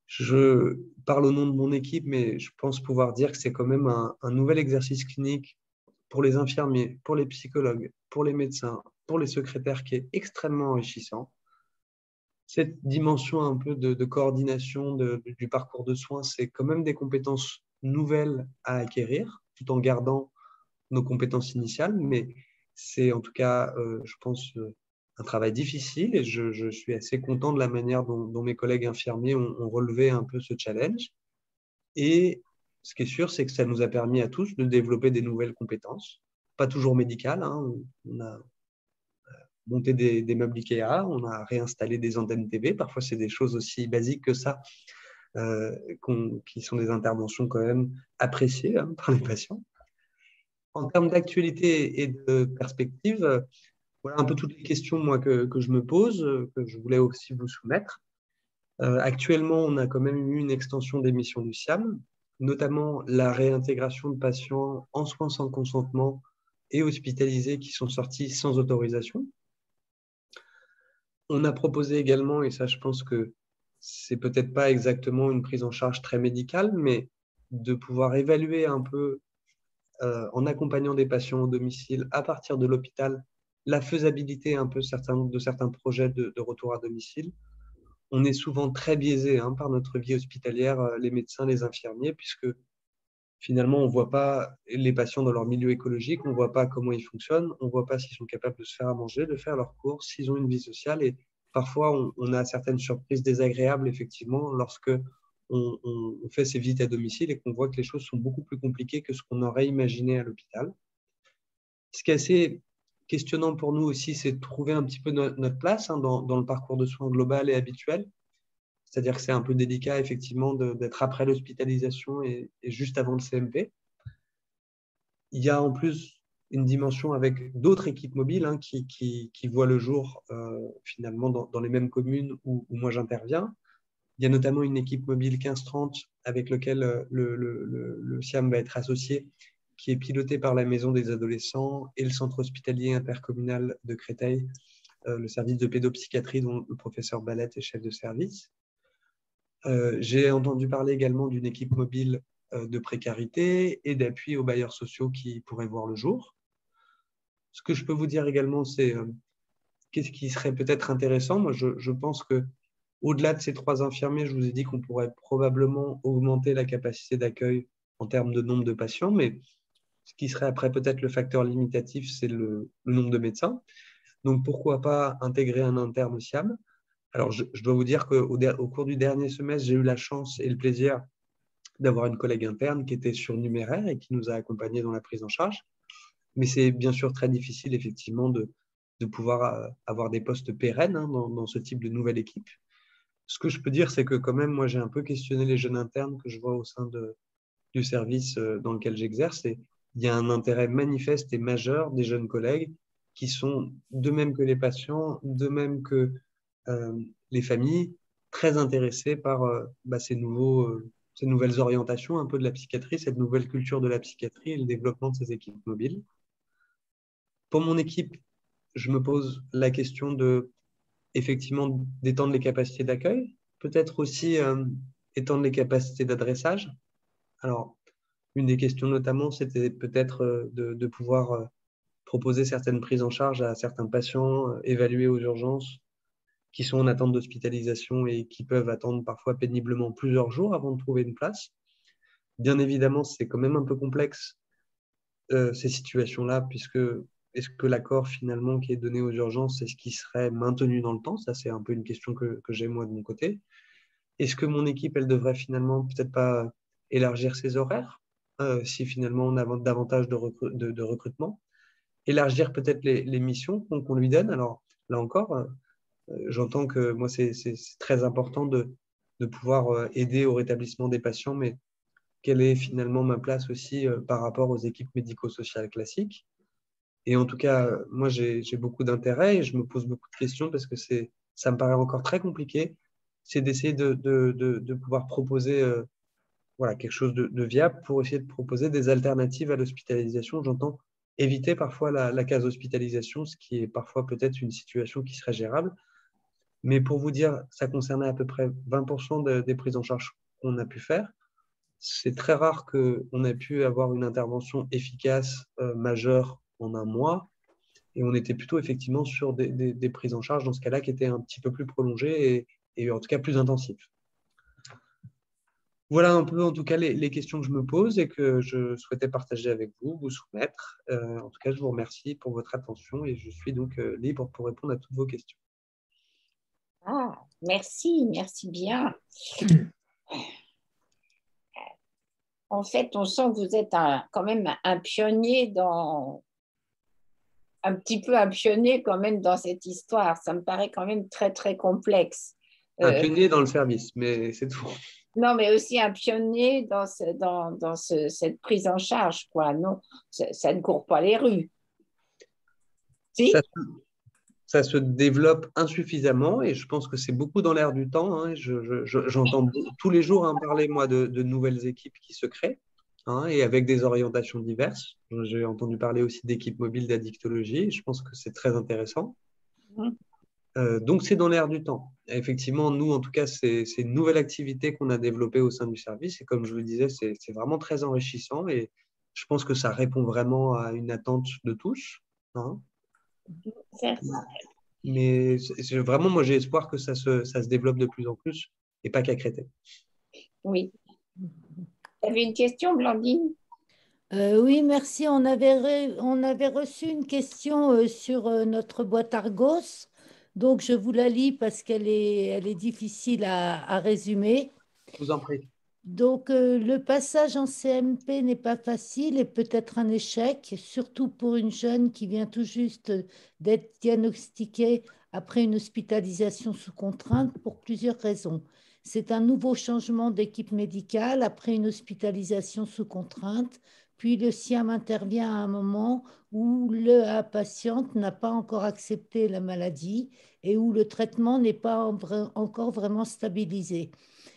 Je parle au nom de mon équipe, mais je pense pouvoir dire que c'est quand même un nouvel exercice clinique pour les infirmiers, pour les psychologues, pour les médecins, pour les secrétaires qui est extrêmement enrichissant. Cette dimension un peu de coordination du parcours de soins, c'est quand même des compétences nouvelles à acquérir, tout en gardant nos compétences initiales, mais c'est en tout cas, je pense, un travail difficile et je suis assez content de la manière dont mes collègues infirmiers ont relevé un peu ce challenge. Et ce qui est sûr, c'est que ça nous a permis à tous de développer des nouvelles compétences, pas toujours médicales. On a monté des meubles Ikea, on a réinstallé des antennes TV. Parfois, c'est des choses aussi basiques que ça, qui sont des interventions quand même appréciées par les patients. En termes d'actualité et de perspective, voilà un peu toutes les questions moi, que je me pose, que je voulais aussi vous soumettre. Actuellement, on a quand même eu une extension des missions du SIAM, notamment la réintégration de patients en soins sans consentement et hospitalisés qui sont sortis sans autorisation. On a proposé également, et ça je pense que c'est peut-être pas exactement une prise en charge très médicale, mais de pouvoir évaluer un peu en accompagnant des patients au domicile à partir de l'hôpital la faisabilité un peu de certains projets de retour à domicile. On est souvent très biaisé par notre vie hospitalière, les médecins, les infirmiers, puisque finalement, on ne voit pas les patients dans leur milieu écologique, on ne voit pas comment ils fonctionnent, on ne voit pas s'ils sont capables de se faire à manger, de faire leurs courses, s'ils ont une vie sociale. Et parfois, on a certaines surprises désagréables, effectivement, lorsque on fait ces visites à domicile et qu'on voit que les choses sont beaucoup plus compliquées que ce qu'on aurait imaginé à l'hôpital. Ce qui est assez questionnant pour nous aussi, c'est de trouver un petit peu notre place dans le parcours de soins global et habituel. C'est-à-dire que c'est un peu délicat, effectivement, d'être après l'hospitalisation et juste avant le CMP. Il y a en plus une dimension avec d'autres équipes mobiles qui voient le jour finalement dans les mêmes communes où moi j'interviens. Il y a notamment une équipe mobile 1530 avec laquelle le SIAM va être associé, qui est pilotée par la Maison des adolescents et le centre hospitalier intercommunal de Créteil, le service de pédopsychiatrie dont le professeur Ballette est chef de service. J'ai entendu parler également d'une équipe mobile de précarité et d'appui aux bailleurs sociaux qui pourraient voir le jour. Ce que je peux vous dire également, c'est qu'est-ce qui serait peut-être intéressant. Moi, je pense que au-delà de ces 3 infirmiers, je vous ai dit qu'on pourrait probablement augmenter la capacité d'accueil en termes de nombre de patients, mais ce qui serait après peut-être le facteur limitatif, c'est le nombre de médecins. Donc, pourquoi pas intégrer un interne au SIAM? Alors, je dois vous dire qu'au cours du dernier semestre, j'ai eu la chance et le plaisir d'avoir une collègue interne qui était surnuméraire et qui nous a accompagnés dans la prise en charge. Mais c'est bien sûr très difficile, effectivement, de pouvoir avoir des postes pérennes dans ce type de nouvelle équipe. Ce que je peux dire, c'est que quand même, moi, j'ai un peu questionné les jeunes internes que je vois au sein du service dans lequel j'exerce. Et il y a un intérêt manifeste et majeur des jeunes collègues qui sont, de même que les patients, de même que les familles, très intéressés par ces nouvelles orientations un peu de la psychiatrie, cette nouvelle culture de la psychiatrie et le développement de ces équipes mobiles. Pour mon équipe, je me pose la question de effectivement d'étendre les capacités d'accueil, peut-être aussi étendre les capacités d'adressage. Alors, une des questions notamment, c'était peut-être de pouvoir proposer certaines prises en charge à certains patients évalués aux urgences qui sont en attente d'hospitalisation et qui peuvent attendre parfois péniblement plusieurs jours avant de trouver une place. Bien évidemment, c'est quand même un peu complexe ces situations-là, puisque est-ce que l'accord finalement qui est donné aux urgences, est-ce qu'il serait maintenu dans le temps? Ça, c'est un peu une question que j'ai moi de mon côté. Est-ce que mon équipe, elle devrait finalement peut-être pas élargir ses horaires si finalement on a davantage de recrutement? Élargir peut-être les missions qu'on lui donne. Alors là encore, j'entends que moi, c'est très important de pouvoir aider au rétablissement des patients, mais quelle est finalement ma place aussi par rapport aux équipes médico-sociales classiques? Et en tout cas, moi, j'ai beaucoup d'intérêt et je me pose beaucoup de questions parce que ça me paraît encore très compliqué. C'est d'essayer de pouvoir proposer voilà, quelque chose de viable pour essayer de proposer des alternatives à l'hospitalisation. J'entends éviter parfois la case hospitalisation, ce qui est parfois peut-être une situation qui serait gérable. Mais pour vous dire, ça concernait à peu près 20% des prises en charge qu'on a pu faire. C'est très rare qu'on ait pu avoir une intervention efficace, majeure en un mois. Et on était plutôt effectivement sur des prises en charge dans ce cas-là qui étaient un petit peu plus prolongées et en tout cas plus intensives. Voilà un peu en tout cas les questions que je me pose et que je souhaitais partager avec vous, vous soumettre. En tout cas, je vous remercie pour votre attention et je suis donc libre pour répondre à toutes vos questions. Ah, merci, merci bien. En fait, on sent que vous êtes quand même un pionnier un petit peu un pionnier quand même dans cette histoire. Ça me paraît quand même très, très complexe. Un pionnier dans le service, mais c'est tout. Non, mais aussi un pionnier dans cette prise en charge, quoi. Non, ça ne court pas les rues. Si? Ça se développe insuffisamment et je pense que c'est beaucoup dans l'air du temps. Hein. J'entends tous les jours parler, moi, de nouvelles équipes qui se créent et avec des orientations diverses. J'ai entendu parler aussi d'équipes mobiles d'addictologie. Je pense que c'est très intéressant. Donc, c'est dans l'air du temps. Et effectivement, nous, en tout cas, c'est une nouvelle activité qu'on a développée au sein du service. Et comme je le disais, c'est vraiment très enrichissant et je pense que ça répond vraiment à une attente de tous. Hein. Mais vraiment, moi, j'ai espoir que ça se développe de plus en plus et pas qu'à Créteil. Oui. Tu avais une question, Blandine? Oui, merci. On avait reçu une question sur notre boîte Argos. Donc, je vous la lis parce elle est difficile à résumer. Je vous en prie. Donc, le passage en CMP n'est pas facile et peut-être un échec, surtout pour une jeune qui vient tout juste d'être diagnostiquée après une hospitalisation sous contrainte pour plusieurs raisons. C'est un nouveau changement d'équipe médicale après une hospitalisation sous contrainte, puis le SIAM intervient à un moment où la patiente n'a pas encore accepté la maladie et où le traitement n'est pas encore vraiment stabilisé.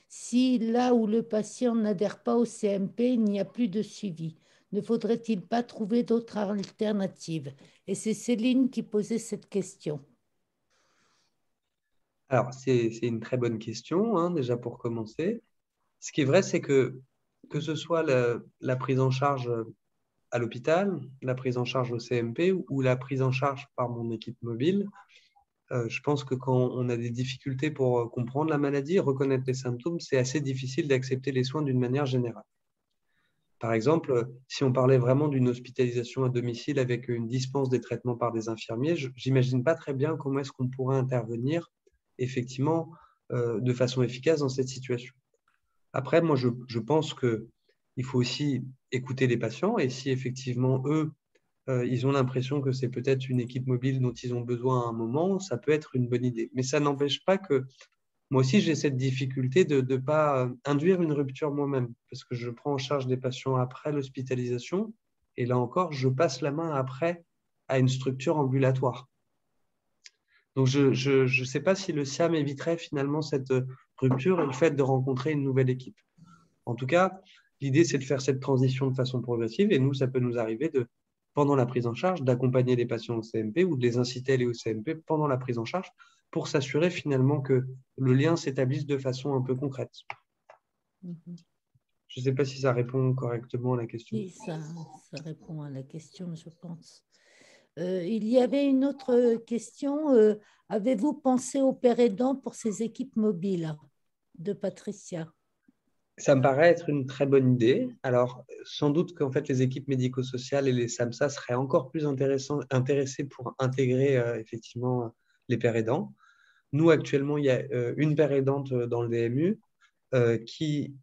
Si là où le patient n'adhère pas au CMP, il n'y a plus de suivi, ne faudrait-il pas trouver d'autres alternatives? Et c'est Céline qui posait cette question. Alors, c'est une très bonne question, hein, déjà pour commencer. Ce qui est vrai, c'est que ce soit la prise en charge à l'hôpital, la prise en charge au CMP ou la prise en charge par mon équipe mobile, je pense que quand on a des difficultés pour comprendre la maladie, reconnaître les symptômes, c'est assez difficile d'accepter les soins d'une manière générale. Par exemple, si on parlait vraiment d'une hospitalisation à domicile avec une dispense des traitements par des infirmiers, j'imagine pas très bien comment est-ce qu'on pourrait intervenir effectivement de façon efficace dans cette situation. Après, moi, je pense qu'il faut aussi écouter les patients et si effectivement, eux, ils ont l'impression que c'est peut-être une équipe mobile dont ils ont besoin à un moment, ça peut être une bonne idée. Mais ça n'empêche pas que moi aussi, j'ai cette difficulté de ne pas induire une rupture moi-même, parce que je prends en charge des patients après l'hospitalisation, et là encore, je passe la main après à une structure ambulatoire. Donc, je ne sais pas si le SIAM éviterait finalement cette rupture et le fait de rencontrer une nouvelle équipe. En tout cas, l'idée, c'est de faire cette transition de façon progressive, et nous, ça peut nous arriver pendant la prise en charge, d'accompagner les patients au CMP ou de les inciter à aller au CMP pendant la prise en charge pour s'assurer finalement que le lien s'établisse de façon un peu concrète. Je ne sais pas si ça répond correctement à la question. Oui, ça répond à la question, je pense. Il y avait une autre question. Avez-vous pensé au père aidant pour ces équipes mobiles de Patricia? Ça me paraît être une très bonne idée. Alors, sans doute qu'en fait, les équipes médico-sociales et les SAMSA seraient encore plus intéressées pour intégrer effectivement les pères aidants. Nous, actuellement, il y a une père aidante dans le DMU qui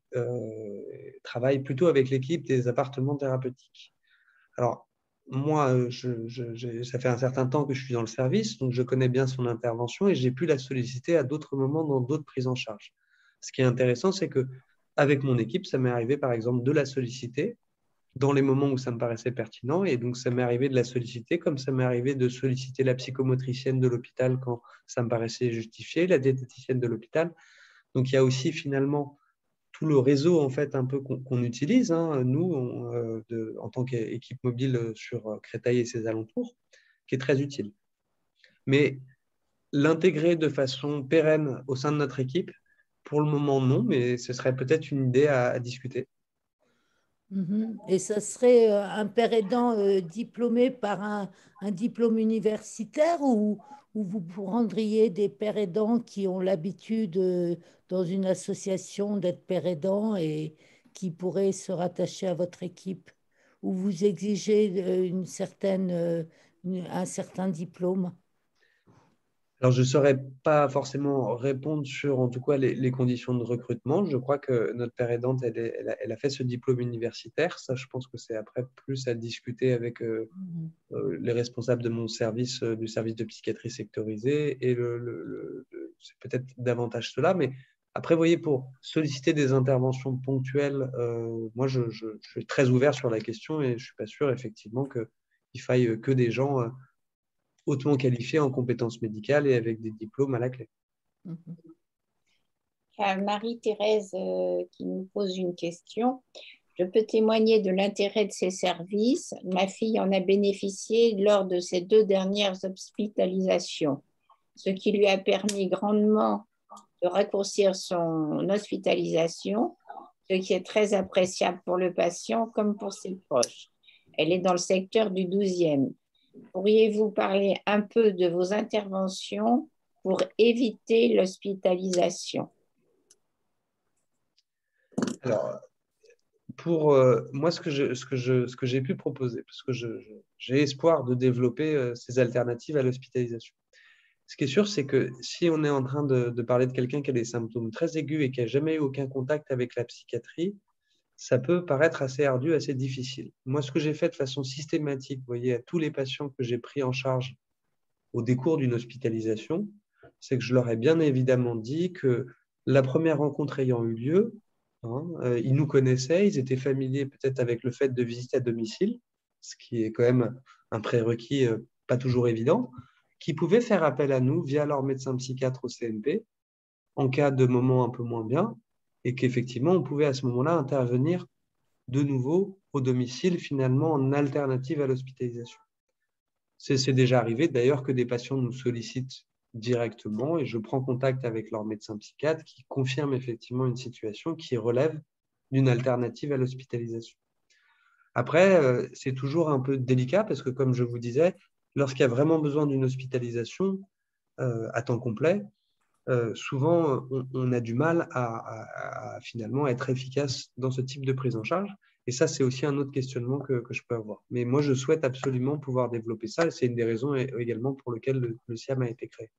travaille plutôt avec l'équipe des appartements thérapeutiques. Alors, moi, ça fait un certain temps que je suis dans le service, donc je connais bien son intervention et j'ai pu la solliciter à d'autres moments dans d'autres prises en charge. Ce qui est intéressant, c'est que avec mon équipe, ça m'est arrivé par exemple de la solliciter dans les moments où ça me paraissait pertinent et donc ça m'est arrivé de la solliciter comme ça m'est arrivé de solliciter la psychomotricienne de l'hôpital quand ça me paraissait justifié, la diététicienne de l'hôpital. Donc il y a aussi finalement tout le réseau en fait un peu qu'on utilise, hein, nous, en tant qu'équipe mobile sur Créteil et ses alentours, qui est très utile. Mais l'intégrer de façon pérenne au sein de notre équipe, pour le moment non, mais ce serait peut-être une idée à discuter. Et ça serait un père aidant diplômé par un diplôme universitaire ou vous prendriez des pères aidants qui ont l'habitude dans une association d'être père aidant et qui pourraient se rattacher à votre équipe? Ou vous exigez un certain diplôme? Alors, je ne saurais pas forcément répondre sur, en tout cas, les conditions de recrutement. Je crois que notre père aidante, elle a fait ce diplôme universitaire. Ça, je pense que c'est après plus à discuter avec les responsables de mon service, du service de psychiatrie sectorisée. Et c'est peut-être davantage cela. Mais après, vous voyez, pour solliciter des interventions ponctuelles, moi, je suis très ouvert sur la question et je ne suis pas sûr, effectivement, qu'il faille que des gens hautement qualifiés en compétences médicales et avec des diplômes à la clé. Marie-Thérèse qui nous pose une question. Je peux témoigner de l'intérêt de ces services. Ma fille en a bénéficié lors de ses 2 dernières hospitalisations, ce qui lui a permis grandement de raccourcir son hospitalisation, ce qui est très appréciable pour le patient comme pour ses proches. Elle est dans le secteur du 12e. Pourriez-vous parler un peu de vos interventions pour éviter l'hospitalisation? Alors, pour moi, ce que j'ai pu proposer, parce que j'ai espoir de développer ces alternatives à l'hospitalisation. Ce qui est sûr, c'est que si on est en train de parler de quelqu'un qui a des symptômes très aigus et qui n'a jamais eu aucun contact avec la psychiatrie, ça peut paraître assez ardu, assez difficile. Moi, ce que j'ai fait de façon systématique, vous voyez, à tous les patients que j'ai pris en charge au décours d'une hospitalisation, c'est que je leur ai bien évidemment dit que la première rencontre ayant eu lieu, ils nous connaissaient, ils étaient familiers peut-être avec le fait de visiter à domicile, ce qui est quand même un prérequis pas toujours évident, qui pouvaient faire appel à nous via leur médecin psychiatre au CNP en cas de moment un peu moins bien, et qu'effectivement, on pouvait à ce moment-là intervenir de nouveau au domicile, finalement en alternative à l'hospitalisation. C'est déjà arrivé d'ailleurs que des patients nous sollicitent directement et je prends contact avec leur médecin psychiatre qui confirme effectivement une situation qui relève d'une alternative à l'hospitalisation. Après, c'est toujours un peu délicat parce que, comme je vous disais, lorsqu'il y a vraiment besoin d'une hospitalisation à temps complet, souvent on a du mal à finalement être efficace dans ce type de prise en charge. Et ça, c'est aussi un autre questionnement que je peux avoir. Mais moi, je souhaite absolument pouvoir développer ça et c'est une des raisons également pour lesquelles le SIAM a été créé.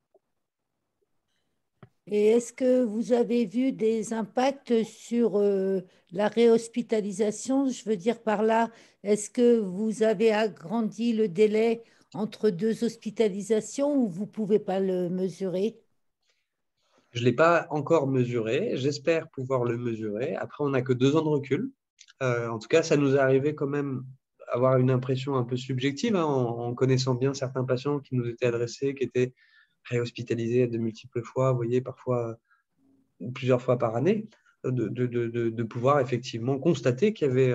Et est-ce que vous avez vu des impacts sur la réhospitalisation? Je veux dire par là, est-ce que vous avez agrandi le délai entre deux hospitalisations ou vous ne pouvez pas le mesurer? Je ne l'ai pas encore mesuré. J'espère pouvoir le mesurer. Après, on n'a que 2 ans de recul. En tout cas, ça nous est arrivé quand même avoir une impression un peu subjective en connaissant bien certains patients qui nous étaient adressés, qui étaient réhospitalisés de multiples fois, vous voyez, parfois plusieurs fois par année, de pouvoir effectivement constater qu'il y avait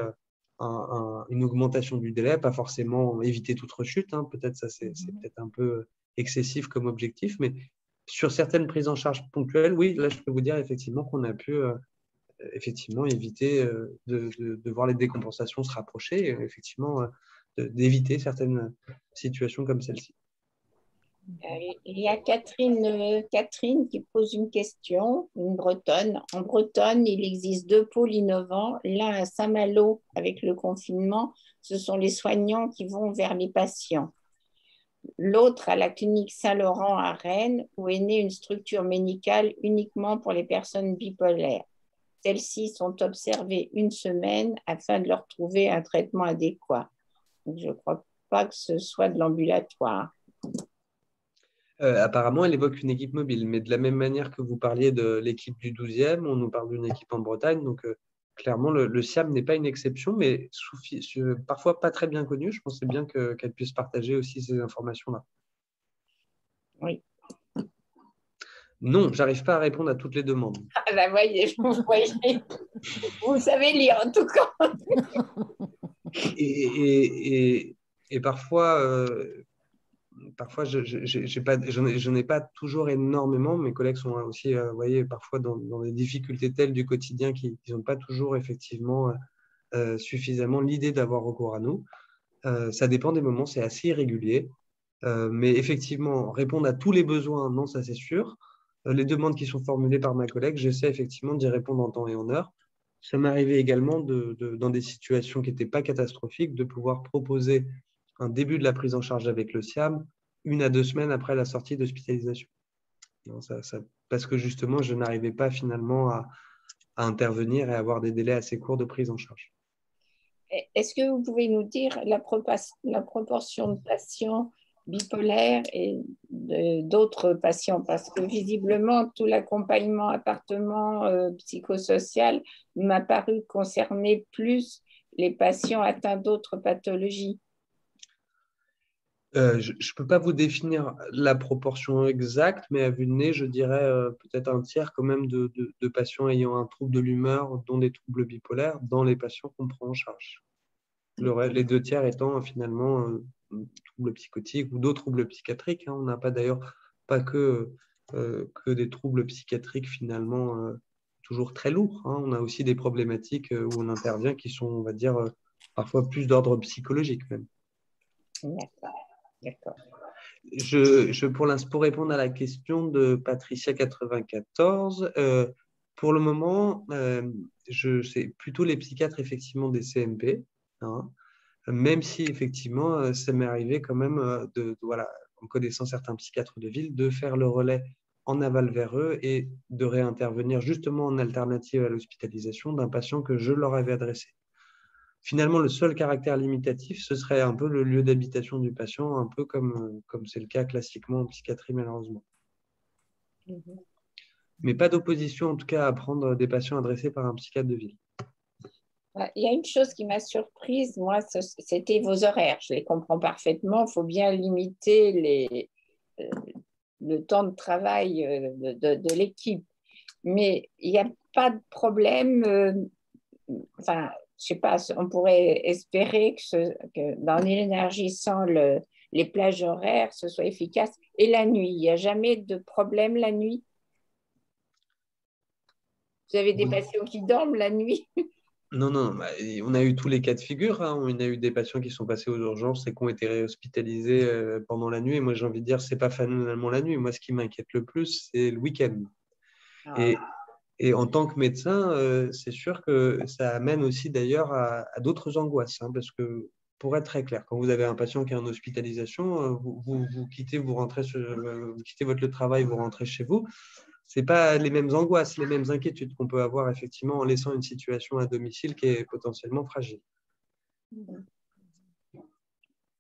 une augmentation du délai, pas forcément éviter toute rechute, peut-être ça c'est peut-être un peu excessif comme objectif, mais sur certaines prises en charge ponctuelles, oui, là je peux vous dire effectivement qu'on a pu effectivement éviter de voir les décompensations se rapprocher, et effectivement d'éviter certaines situations comme celle-ci. Il y a Catherine qui pose une question, une Bretonne. En Bretonne, il existe 2 pôles innovants. L'un à Saint-Malo avec le confinement, ce sont les soignants qui vont vers les patients. L'autre à la clinique Saint-Laurent à Rennes, où est née une structure médicale uniquement pour les personnes bipolaires. Celles-ci sont observées 1 semaine afin de leur trouver un traitement adéquat. Donc, je ne crois pas que ce soit de l'ambulatoire. Apparemment, elle évoque une équipe mobile, mais de la même manière que vous parliez de l'équipe du 12e, on nous parle d'une équipe en Bretagne. Donc, clairement, le SIAM n'est pas une exception, mais parfois pas très bien connue. Je pensais bien qu'elle puisse partager aussi ces informations-là. Oui. Non, j'arrive pas à répondre à toutes les demandes. Ah ben voyez, vous savez lire en tout cas. Et parfois, je n'ai pas toujours énormément. Mes collègues sont aussi, vous voyez, parfois dans des difficultés telles du quotidien qu'ils n'ont pas toujours effectivement suffisamment l'idée d'avoir recours à nous. Ça dépend des moments, c'est assez irrégulier. Mais effectivement, répondre à tous les besoins, non, ça c'est sûr. Les demandes qui sont formulées par ma collègue, j'essaie effectivement d'y répondre en temps et en heure. Ça m'est arrivé également dans des situations qui n'étaient pas catastrophiques, de pouvoir proposer un début de la prise en charge avec le SIAM 1 à 2 semaines après la sortie d'hospitalisation. Parce que justement, je n'arrivais pas finalement à intervenir et à avoir des délais assez courts de prise en charge. Est-ce que vous pouvez nous dire la proportion de patients bipolaires et d'autres patients? Parce que visiblement, tout l'accompagnement appartement psychosocial m'a paru concerner plus les patients atteints d'autres pathologies. Je ne peux pas vous définir la proportion exacte, mais à vue de nez, je dirais peut-être un tiers quand même de patients ayant un trouble de l'humeur, dont des troubles bipolaires, dans les patients qu'on prend en charge. Les 2 tiers étant finalement troubles psychotiques ou d'autres troubles psychiatriques. On n'a pas d'ailleurs pas que des troubles psychiatriques finalement toujours très lourds. On a aussi des problématiques où on intervient qui sont, on va dire, parfois plus d'ordre psychologique même. D'accord. Pour répondre à la question de Patricia94, pour le moment, c'est plutôt les psychiatres effectivement des CMP, même si effectivement ça m'est arrivé quand même voilà, en connaissant certains psychiatres de ville, de faire le relais en aval vers eux et de réintervenir justement en alternative à l'hospitalisation d'un patient que je leur avais adressé. Finalement, le seul caractère limitatif, ce serait un peu le lieu d'habitation du patient, un peu comme c'est le cas classiquement en psychiatrie, malheureusement. Mais pas d'opposition, en tout cas, à prendre des patients adressés par un psychiatre de ville. Il y a une chose qui m'a surprise, moi, c'était vos horaires. Je les comprends parfaitement. Il faut bien limiter le temps de travail de l'équipe. Mais il n'y a pas de problème. Enfin, je sais pas, on pourrait espérer que dans l'énergisant les plages horaires, ce soit efficace. Et la nuit, il n'y a jamais de problème la nuit? Vous avez des patients qui dorment la nuit? Non, non, on a eu tous les cas de figure, hein. On a eu des patients qui sont passés aux urgences et qui ont été réhospitalisés pendant la nuit. Et moi, j'ai envie de dire, c'est pas finalement la nuit. Moi, ce qui m'inquiète le plus, c'est le week-end. Et, et en tant que médecin, c'est sûr que ça amène aussi d'ailleurs à d'autres angoisses, hein, parce que pour être très clair, quand vous avez un patient qui est en hospitalisation, vous quittez, vous quittez votre lieu de travail, vous rentrez chez vous. C'est pas les mêmes angoisses, les mêmes inquiétudes qu'on peut avoir effectivement en laissant une situation à domicile qui est potentiellement fragile.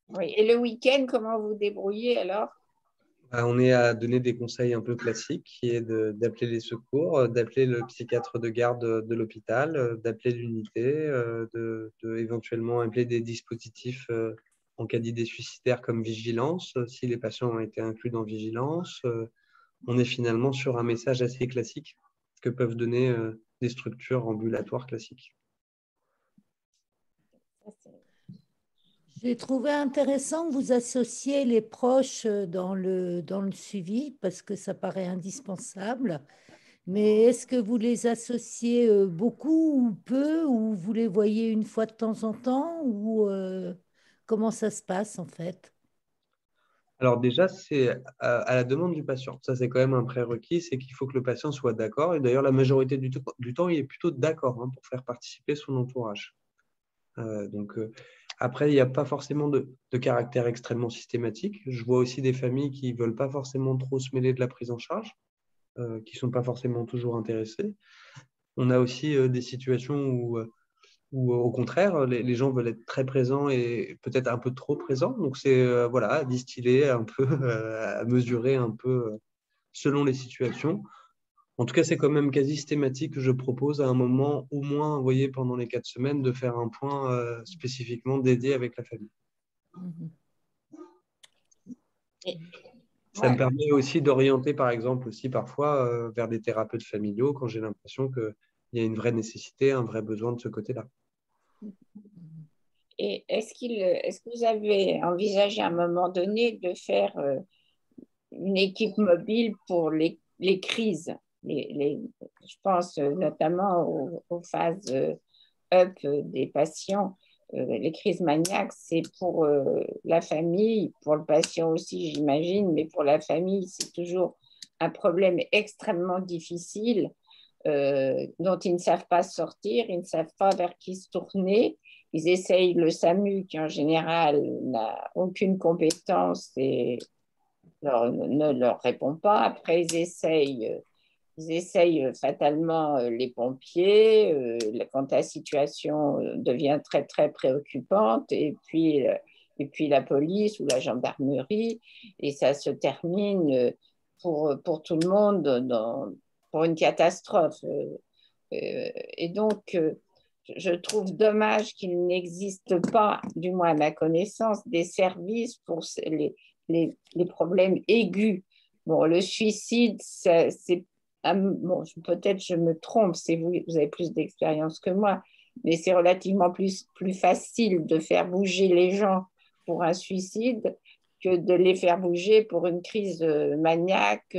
Oui. Et le week-end, comment vous débrouillez alors? On est à donner des conseils un peu classiques, qui est d'appeler les secours, d'appeler le psychiatre de garde de l'hôpital, d'appeler l'unité, éventuellement appeler des dispositifs en cas d'idée suicidaire comme vigilance, si les patients ont été inclus dans vigilance. On est finalement sur un message assez classique que peuvent donner des structures ambulatoires classiques. J'ai trouvé intéressant que vous associez les proches dans le suivi parce que ça paraît indispensable. Mais est-ce que vous les associez beaucoup ou peu ou vous les voyez une fois de temps en temps ou comment ça se passe en fait? Alors déjà, c'est à la demande du patient. Ça, c'est quand même un prérequis, c'est qu'il faut que le patient soit d'accord. Et d'ailleurs, la majorité du temps, il est plutôt d'accord, hein, pour faire participer son entourage. Après, il n'y a pas forcément de caractère extrêmement systématique. Je vois aussi des familles qui ne veulent pas forcément trop se mêler de la prise en charge, qui ne sont pas forcément toujours intéressées. On a aussi des situations où au contraire, les gens veulent être très présents et peut-être un peu trop présents. Donc, c'est voilà, à distiller un peu, à mesurer un peu selon les situations. En tout cas, c'est quand même quasi systématique que je propose à un moment, au moins, vous voyez, pendant les 4 semaines, de faire un point spécifiquement dédié avec la famille. Ça me permet aussi d'orienter, par exemple, aussi parfois vers des thérapeutes familiaux quand j'ai l'impression qu'il y a une vraie nécessité, un vrai besoin de ce côté-là. Et est-ce que vous avez envisagé à un moment donné de faire une équipe mobile pour les crises? Je pense notamment aux phases up des patients. Les crises maniaques, c'est pour la famille, pour le patient aussi, j'imagine, mais pour la famille, c'est toujours un problème extrêmement difficile dont ils ne savent pas sortir, ils ne savent pas vers qui se tourner. Ils essayent le SAMU, qui en général n'a aucune compétence et ne leur répond pas. Après, ils essayent fatalement les pompiers quand la situation devient très, très préoccupante, et puis la police ou la gendarmerie, et ça se termine pour tout le monde pour une catastrophe. Et donc, je trouve dommage qu'il n'existe pas, du moins à ma connaissance, des services pour les problèmes aigus. Bon, le suicide, c'est bon, peut-être je me trompe, c'est vous avez plus d'expérience que moi, mais c'est relativement plus facile de faire bouger les gens pour un suicide que de les faire bouger pour une crise maniaque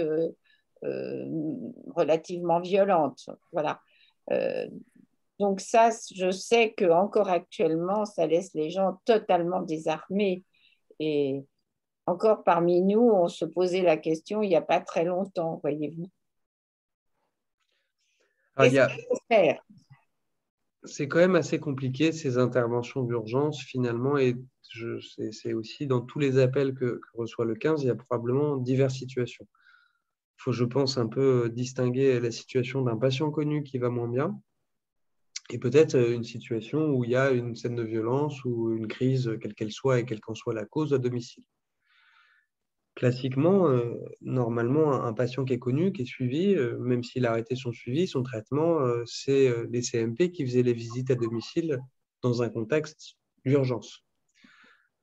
relativement violente. Voilà. Donc ça, je sais qu'encore actuellement, ça laisse les gens totalement désarmés. Et encore parmi nous, on se posait la question il n'y a pas très longtemps, voyez-vous. Qu'est-ce qu'il faut faire? c'est quand même assez compliqué, ces interventions d'urgence, finalement, et c'est aussi dans tous les appels que reçoit le 15, il y a probablement diverses situations. Il faut, je pense, un peu distinguer la situation d'un patient connu qui va moins bien et peut-être une situation où il y a une scène de violence ou une crise, quelle qu'elle soit et quelle qu'en soit la cause, à domicile. Classiquement, normalement, un patient qui est connu, qui est suivi, même s'il a arrêté son suivi, son traitement, c'est les CMP qui faisaient les visites à domicile dans un contexte d'urgence.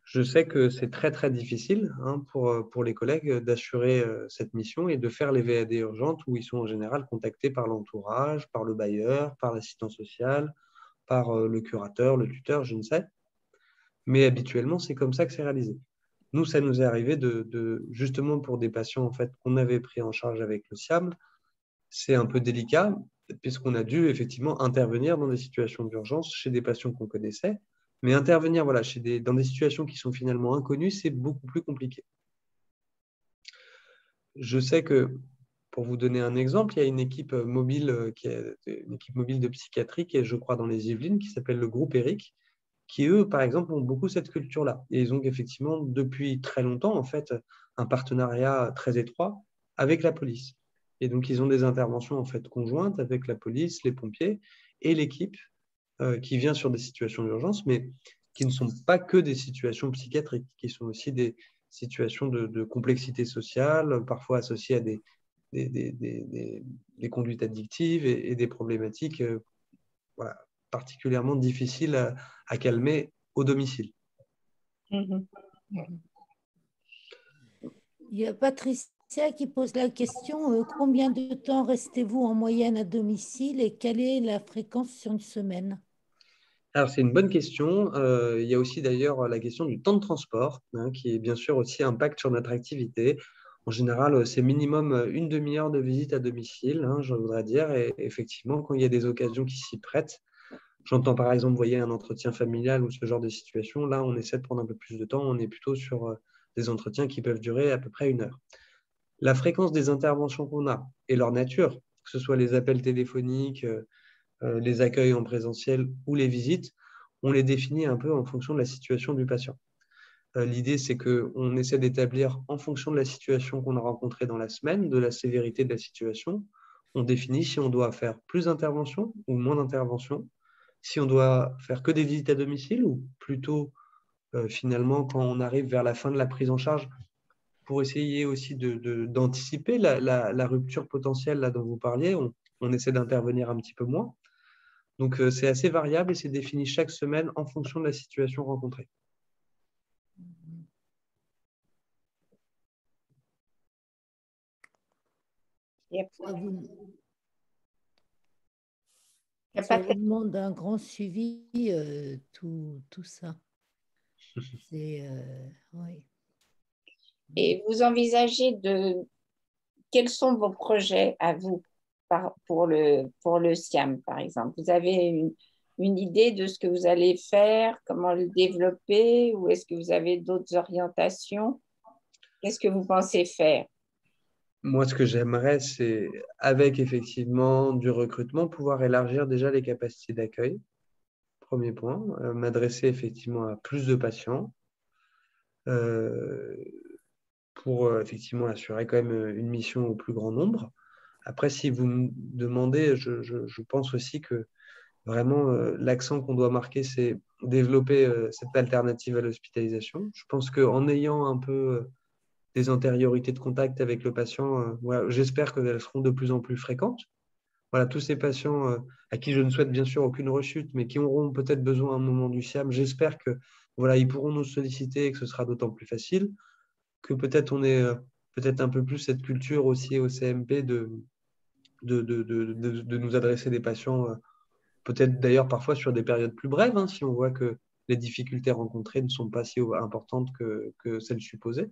Je sais que c'est très, très difficile pour les collègues d'assurer cette mission et de faire les VAD urgentes où ils sont en général contactés par l'entourage, par le bailleur, par l'assistant social, par le curateur, le tuteur, je ne sais. Mais habituellement, c'est comme ça que c'est réalisé. Nous, ça nous est arrivé justement pour des patients en fait, qu'on avait pris en charge avec le SIAM, c'est un peu délicat puisqu'on a dû effectivement intervenir dans des situations d'urgence chez des patients qu'on connaissait. Mais intervenir voilà, dans des situations qui sont finalement inconnues, c'est beaucoup plus compliqué. Je sais que, pour vous donner un exemple, il y a une équipe mobile, une équipe mobile de psychiatrie qui est, je crois, dans les Yvelines, qui s'appelle le groupe ERIC, qui, eux, par exemple, ont beaucoup cette culture-là. Et ils ont effectivement, depuis très longtemps, en fait, un partenariat très étroit avec la police. Et donc, ils ont des interventions, en fait, conjointes avec la police, les pompiers et l'équipe qui vient sur des situations d'urgence, mais qui ne sont pas que des situations psychiatriques, qui sont aussi des situations de complexité sociale, parfois associées à des conduites addictives et des problématiques voilà, particulièrement difficiles à calmer au domicile. Mhm. Il y a Patricia qui pose la question, combien de temps restez-vous en moyenne à domicile et quelle est la fréquence sur une semaine? Alors, c'est une bonne question. Il y a aussi d'ailleurs la question du temps de transport, qui est bien sûr aussi impact sur notre activité. En général, c'est minimum une demi-heure de visite à domicile, je voudrais dire. Et effectivement, quand il y a des occasions qui s'y prêtent, j'entends par exemple, vous voyez, un entretien familial ou ce genre de situation, là, on essaie de prendre un peu plus de temps. On est plutôt sur des entretiens qui peuvent durer à peu près une heure. La fréquence des interventions qu'on a et leur nature, que ce soit les appels téléphoniques, les accueils en présentiel ou les visites, on les définit un peu en fonction de la situation du patient. L'idée, c'est qu'on essaie d'établir en fonction de la situation qu'on a rencontrée dans la semaine, de la sévérité de la situation, on définit si on doit faire plus d'interventions ou moins d'interventions, si on doit faire que des visites à domicile ou plutôt finalement quand on arrive vers la fin de la prise en charge pour essayer aussi d'anticiper la rupture potentielle là, dont vous parliez, on essaie d'intervenir un petit peu moins. Donc, c'est assez variable et c'est défini chaque semaine en fonction de la situation rencontrée. Ça vous, Il y a ça pas vous demande un grand suivi, tout ça. Oui. Et vous envisagez quels sont vos projets à vous pour le SIAM, par exemple? Vous avez une idée de ce que vous allez faire, comment le développer, ou est-ce que vous avez d'autres orientations? Qu'est-ce que vous pensez faire? Moi, ce que j'aimerais, c'est, avec effectivement du recrutement, pouvoir élargir déjà les capacités d'accueil. Premier point, m'adresser effectivement à plus de patients pour effectivement assurer quand même une mission au plus grand nombre. Après, si vous me demandez, je pense aussi que vraiment, l'accent qu'on doit marquer, c'est développer cette alternative à l'hospitalisation. Je pense qu'en ayant un peu des antériorités de contact avec le patient, voilà, j'espère qu'elles seront de plus en plus fréquentes. Voilà, tous ces patients à qui je ne souhaite bien sûr aucune rechute, mais qui auront peut-être besoin à un moment du SIAM, j'espère que voilà, ils pourront nous solliciter et que ce sera d'autant plus facile, que peut-être on ait peut-être un peu plus cette culture aussi au CMP de nous adresser des patients peut-être d'ailleurs parfois sur des périodes plus brèves, si on voit que les difficultés rencontrées ne sont pas si importantes que celles supposées.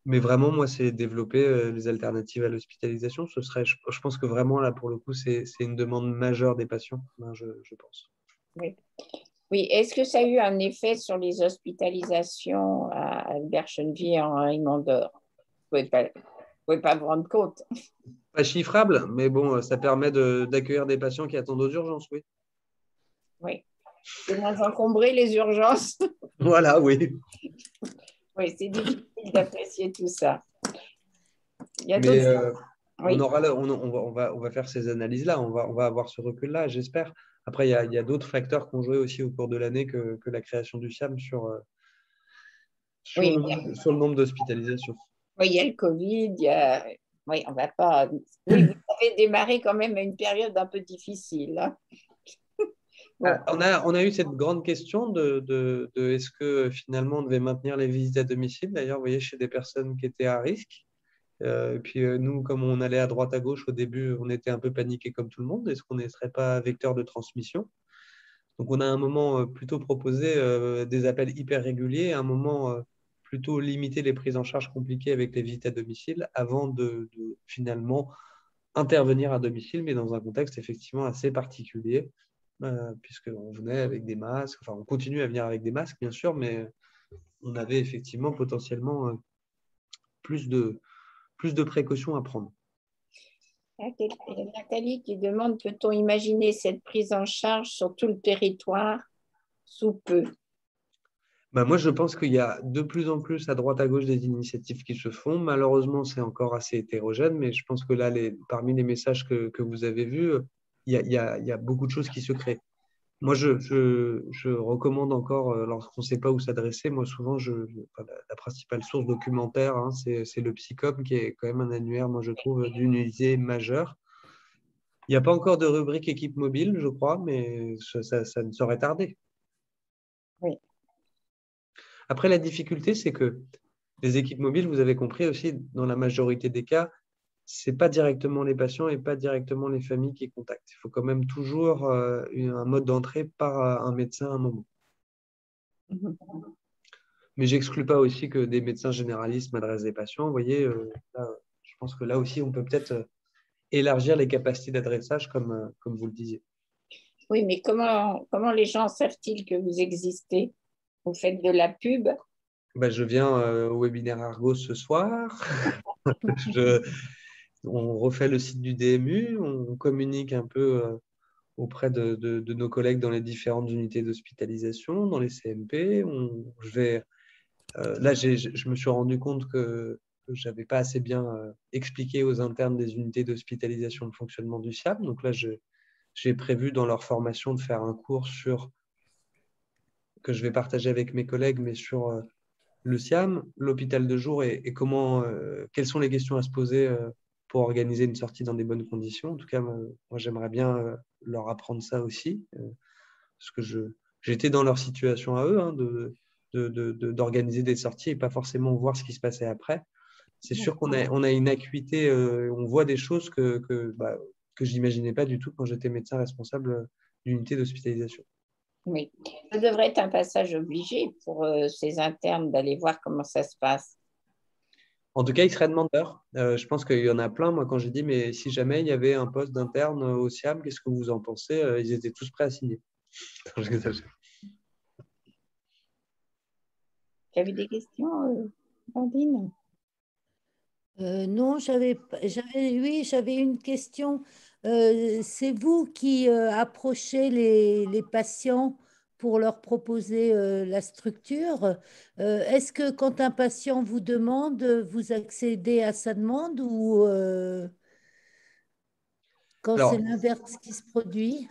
Mais vraiment, moi, c'est développer les alternatives à l'hospitalisation. Je pense que vraiment, là, pour le coup, c'est une demande majeure des patients, je pense. Oui. Oui, est-ce que ça a eu un effet sur les hospitalisations à Albert Chenevier en Raymond d'Or? Vous ne pouvez pas vous rendre compte. Pas chiffrable, mais bon, ça permet d'accueillir des patients qui attendent aux urgences, oui. Oui. C'est moins encombré les urgences. Voilà, oui. Oui, c'est difficile d'apprécier tout ça. Il y a Mais d'autres. on Oui, aura on va faire ces analyses-là, on va avoir ce recul-là, j'espère. Après, il y a d'autres facteurs qui ont joué aussi au cours de l'année que la création du SIAM oui, sur le nombre d'hospitalisations. oui, il y a le Covid, il y a. Oui, on va pas. Oui, vous avez démarré quand même à une période un peu difficile, hein. Bon, On a eu cette grande question de est-ce que finalement on devait maintenir les visites à domicile, d'ailleurs, vous voyez, chez des personnes qui étaient à risque. Et puis nous, comme on allait à droite à gauche au début, on était un peu paniqués comme tout le monde. Est-ce qu'on ne serait pas vecteur de transmission? Donc on a un moment plutôt proposé des appels hyper réguliers, un moment plutôt limiter les prises en charge compliquées avec les visites à domicile avant de finalement intervenir à domicile, mais dans un contexte effectivement assez particulier, puisqu'on venait avec des masques, enfin on continue à venir avec des masques bien sûr, mais on avait effectivement potentiellement plus de précautions à prendre. Nathalie qui demande, peut-on imaginer cette prise en charge sur tout le territoire sous peu? Bah, moi, je pense qu'il y a de plus en plus à droite à gauche des initiatives qui se font. Malheureusement, c'est encore assez hétérogène, mais je pense que là, parmi les messages que vous avez vus, il y a beaucoup de choses qui se créent. Moi, je recommande encore, lorsqu'on ne sait pas où s'adresser, moi, souvent, enfin, la principale source documentaire, hein, c'est le Psycom, qui est quand même un annuaire, moi, je trouve, d'une utilité majeure. Il n'y a pas encore de rubrique équipe mobile, je crois, mais ça ne saurait tarder. Oui. Après, la difficulté, c'est que les équipes mobiles, vous avez compris aussi, dans la majorité des cas, ce n'est pas directement les patients et pas directement les familles qui contactent. Il faut quand même toujours un mode d'entrée par un médecin à un moment. Mhm. Mais j'exclus pas aussi que des médecins généralistes m'adressent des patients. Vous voyez, là, je pense que là aussi, on peut peut-être élargir les capacités d'adressage, comme vous le disiez. Oui, mais comment les gens savent-ils que vous existez? Vous faites de la pub? Ben, je viens au webinaire Argos ce soir. Je- on refait le site du DMU, on communique un peu auprès de nos collègues dans les différentes unités d'hospitalisation, dans les CMP. Là, je me suis rendu compte que je n'avais pas assez bien expliqué aux internes des unités d'hospitalisation le fonctionnement du SIAM. Donc là, j'ai prévu dans leur formation de faire un cours que je vais partager avec mes collègues, mais sur le SIAM, l'hôpital de jour et quelles sont les questions à se poser pour organiser une sortie dans des bonnes conditions. En tout cas, moi, j'aimerais bien leur apprendre ça aussi, parce que j'étais dans leur situation à eux, hein, d'organiser des sorties et pas forcément voir ce qui se passait après. C'est sûr on a une acuité, on voit des choses que je n'imaginais pas du tout quand j'étais médecin responsable d'unité d'hospitalisation. Oui. Ça devrait être un passage obligé pour ces internes d'aller voir comment ça se passe. En tout cas, ils seraient demandeurs. Je pense qu'il y en a plein. Moi, quand j'ai dit, mais si jamais il y avait un poste d'interne au SIAM, qu'est-ce que vous en pensez? Ils étaient tous prêts à signer. Tu avais des questions, Blandine? Non, oui, j'avais une question. C'est vous qui approchez les patients pour leur proposer la structure. Est-ce que quand un patient vous demande, vous accédez à sa demande ou quand c'est Alors, l'inverse qui se produit?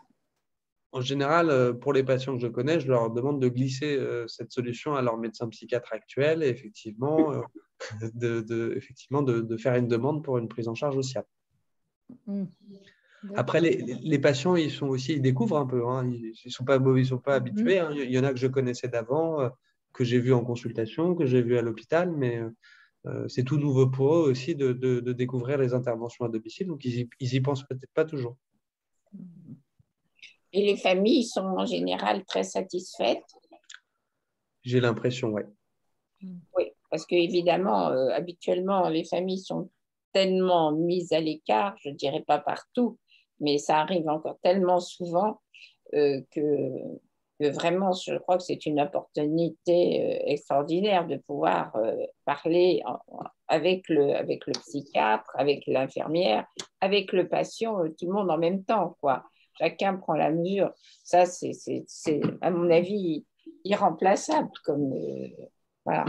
en général, pour les patients que je connais, je leur demande de glisser cette solution à leur médecin psychiatre actuel et effectivement, effectivement de faire une demande pour une prise en charge au SIAM. Hmm, Après, d'accord. les patients, ils découvrent un peu, hein. Ils ne sont pas Mhm. habitués, hein. Il y en a que je connaissais d'avant, que j'ai vu en consultation, que j'ai vu à l'hôpital, mais c'est tout nouveau pour eux aussi de découvrir les interventions à domicile. Donc, ils y pensent peut-être pas toujours. Et les familles sont en général très satisfaites. J'ai l'impression, ouais. Oui, parce qu'évidemment, habituellement, les familles sont tellement mises à l'écart, je ne dirais pas partout, mais ça arrive encore tellement souvent que vraiment, je crois que c'est une opportunité extraordinaire de pouvoir parler avec le psychiatre, avec l'infirmière, avec le patient, tout le monde en même temps, quoi. Chacun prend la mesure. Ça, c'est à mon avis, irremplaçable. Voilà.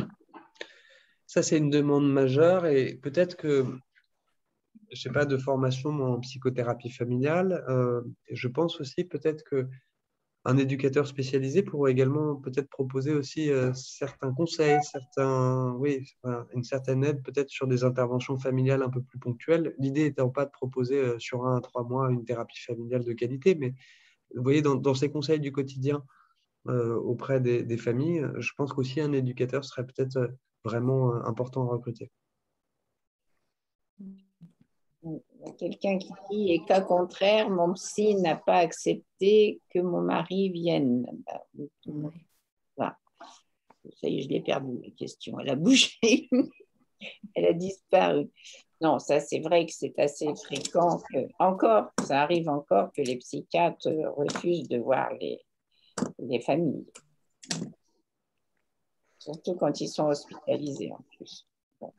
Ça, c'est une demande majeure et peut-être que, je sais pas, de formation en psychothérapie familiale, je pense aussi peut-être que un éducateur spécialisé pourrait également peut-être proposer aussi certains conseils, oui, voilà, une certaine aide peut-être sur des interventions familiales un peu plus ponctuelles. L'idée étant pas de proposer sur 1 à 3 mois une thérapie familiale de qualité, mais vous voyez, dans ces conseils du quotidien auprès des familles, je pense qu'aussi un éducateur serait peut-être vraiment important à recruter. Il y a quelqu'un qui dit, et cas contraire, mon psy n'a pas accepté que mon mari vienne. Voilà. Ça y est, je l'ai perdu, la question. Elle a bougé, elle a disparu. Non, ça c'est vrai que c'est assez fréquent. Ça arrive encore que les psychiatres refusent de voir les familles. Surtout quand ils sont hospitalisés en plus. Bon.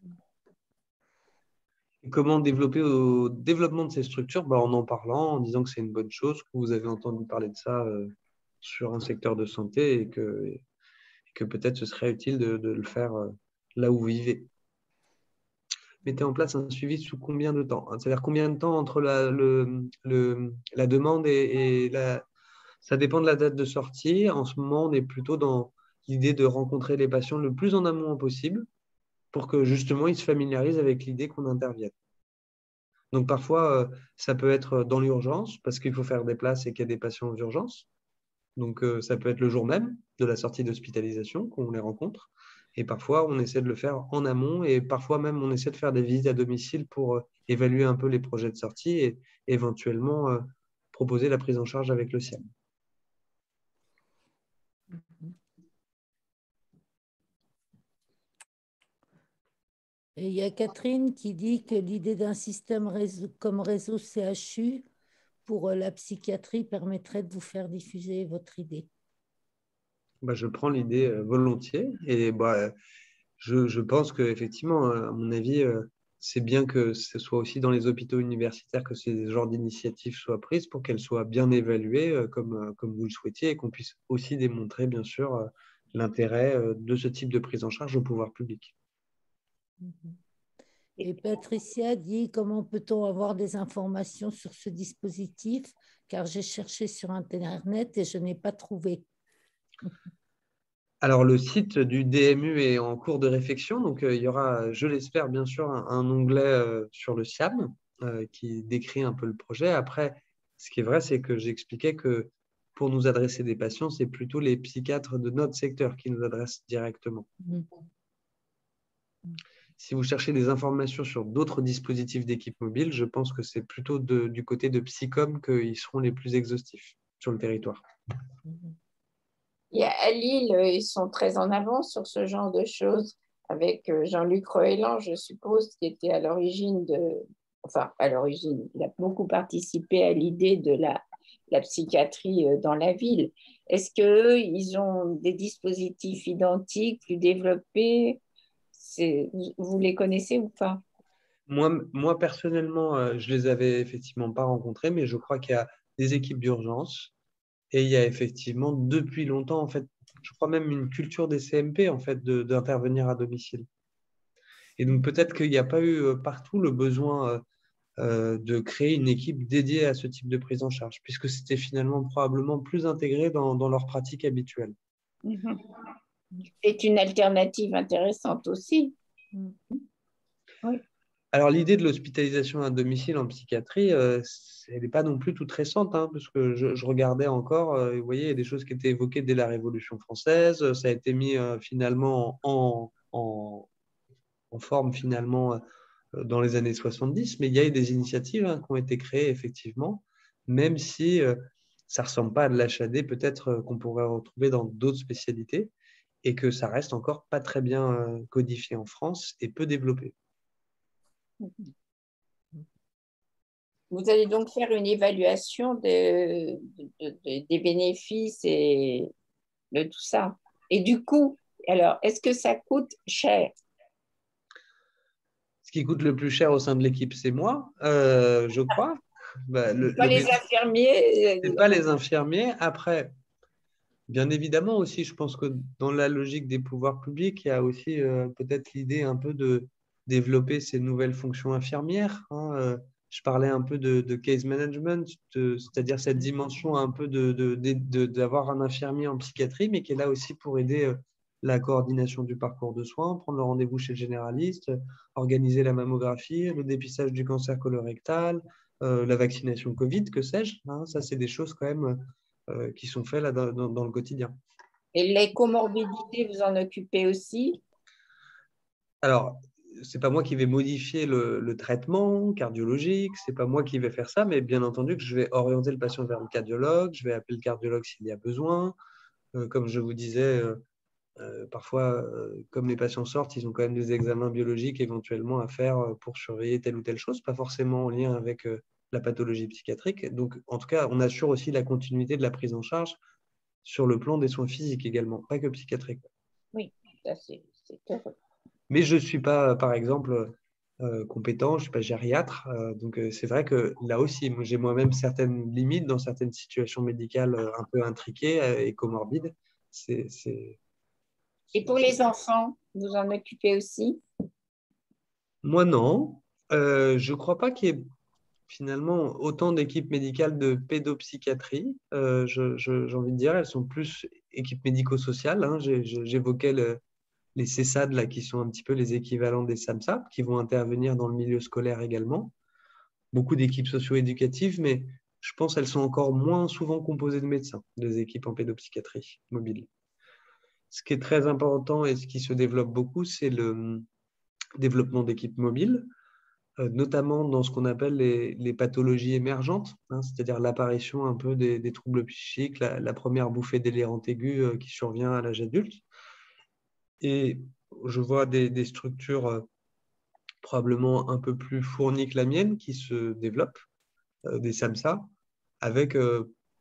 Et comment développer au développement de ces structures? En parlant, en disant que c'est une bonne chose, que vous avez entendu parler de ça sur un secteur de santé et que peut-être ce serait utile de le faire là où vous vivez. Mettez en place un suivi sous combien de temps? C'est-à-dire combien de temps entre la demande et la... Ça dépend de la date de sortie. En ce moment, on est plutôt dans l'idée de rencontrer les patients le plus en amont possible pour que justement ils se familiarisent avec l'idée qu'on intervienne. Donc parfois, ça peut être dans l'urgence parce qu'il faut faire des places et qu'il y a des patients aux urgences. Donc ça peut être le jour même de la sortie d'hospitalisation qu'on les rencontre. Et parfois, on essaie de le faire en amont et parfois même, on essaie de faire des visites à domicile pour évaluer un peu les projets de sortie et éventuellement proposer la prise en charge avec le SIAM. Et il y a Catherine qui dit que l'idée d'un système comme réseau CHU pour la psychiatrie permettrait de vous faire diffuser votre idée. Je prends l'idée volontiers et je pense qu'effectivement, à mon avis, c'est bien que ce soit aussi dans les hôpitaux universitaires que ce genre d'initiatives soient prises pour qu'elles soient bien évaluées comme vous le souhaitiez et qu'on puisse aussi démontrer, bien sûr, l'intérêt de ce type de prise en charge au pouvoir public. Et Patricia dit comment peut-on avoir des informations sur ce dispositif car j'ai cherché sur Internet et je n'ai pas trouvé. Alors, le site du DMU est en cours de réflexion. Donc, il y aura, je l'espère, bien sûr, un onglet sur le SIAM qui décrit un peu le projet. Après, ce qui est vrai, c'est que j'expliquais que pour nous adresser des patients, c'est plutôt les psychiatres de notre secteur qui nous adressent directement. Si vous cherchez des informations sur d'autres dispositifs d'équipe mobile, je pense que c'est plutôt du côté de Psycom qu'ils seront les plus exhaustifs sur le territoire. À Lille, ils sont très en avance sur ce genre de choses, avec Jean-Luc Roëlan, je suppose, qui était à l'origine il a beaucoup participé à l'idée de la psychiatrie dans la ville. Est-ce qu'eux, ils ont des dispositifs identiques, plus développés? Vous les connaissez ou pas? Moi, personnellement, je les avais effectivement pas rencontrés, mais je crois qu'il y a des équipes d'urgence et il y a effectivement depuis longtemps, en fait, je crois même une culture des CMP, en fait, d'intervenir à domicile. Et donc peut-être qu'il n'y a pas eu partout le besoin de créer une équipe dédiée à ce type de prise en charge, puisque c'était finalement probablement plus intégré dans leur pratique habituelle. C'est une alternative intéressante aussi. Oui. Alors, l'idée de l'hospitalisation à domicile en psychiatrie, elle n'est pas non plus toute récente, hein, parce que je regardais encore, vous voyez, il y a des choses qui étaient évoquées dès la Révolution française, ça a été mis finalement en forme finalement dans les années 70, mais il y a eu des initiatives qui ont été créées effectivement, même si ça ne ressemble pas à de l'HAD peut-être qu'on pourrait retrouver dans d'autres spécialités, et que ça reste encore pas très bien codifié en France et peu développé. Vous allez donc faire une évaluation des bénéfices et de tout ça. Et du coup, alors, est-ce que ça coûte cher? Ce qui coûte le plus cher au sein de l'équipe, c'est moi, je crois. Bah, Pas les infirmiers. c'est pas les infirmiers. Après, bien évidemment aussi, je pense que dans la logique des pouvoirs publics, il y a aussi peut-être l'idée un peu de développer ces nouvelles fonctions infirmières, hein. Je parlais un peu de case management, c'est-à-dire cette dimension un peu d'avoir un infirmier en psychiatrie, mais qui est là aussi pour aider la coordination du parcours de soins, prendre le rendez-vous chez le généraliste, organiser la mammographie, le dépistage du cancer colorectal, la vaccination Covid, que sais-je, hein. Ça, c'est des choses quand même qui sont faits là dans le quotidien. Et les comorbidités, vous en occupez aussi? Alors, c'est pas moi qui vais modifier le traitement cardiologique, c'est pas moi qui vais faire ça, mais bien entendu que je vais orienter le patient vers le cardiologue, je vais appeler le cardiologue s'il y a besoin. Comme je vous disais, parfois, comme les patients sortent, ils ont quand même des examens biologiques éventuellement à faire pour surveiller telle ou telle chose, pas forcément en lien avec la pathologie psychiatrique. Donc, en tout cas, on assure aussi la continuité de la prise en charge sur le plan des soins physiques également, pas que psychiatriques. Oui, ça c'est heureux. Mais je ne suis pas, par exemple, compétent, je ne suis pas gériatre. Donc, c'est vrai que là aussi, j'ai moi-même certaines limites dans certaines situations médicales un peu intriquées et comorbides. C'est... Et pour les enfants, vous en occupez aussi? Moi, non. Je ne crois pas qu'il y ait finalement autant d'équipes médicales de pédopsychiatrie. J'ai envie de dire, elles sont plus équipes médico-sociales, hein. J'évoquais les CESAD, là, qui sont un petit peu les équivalents des SAMSAP, qui vont intervenir dans le milieu scolaire également. Beaucoup d'équipes socio-éducatives, mais je pense qu'elles sont encore moins souvent composées de médecins, des équipes en pédopsychiatrie mobile. Ce qui est très important et ce qui se développe beaucoup, c'est le développement d'équipes mobiles, notamment dans ce qu'on appelle les pathologies émergentes, hein, c'est-à-dire l'apparition un peu des troubles psychiques, la première bouffée délirante aiguë qui survient à l'âge adulte. Et je vois des structures probablement un peu plus fournies que la mienne qui se développent, des SAMSA, avec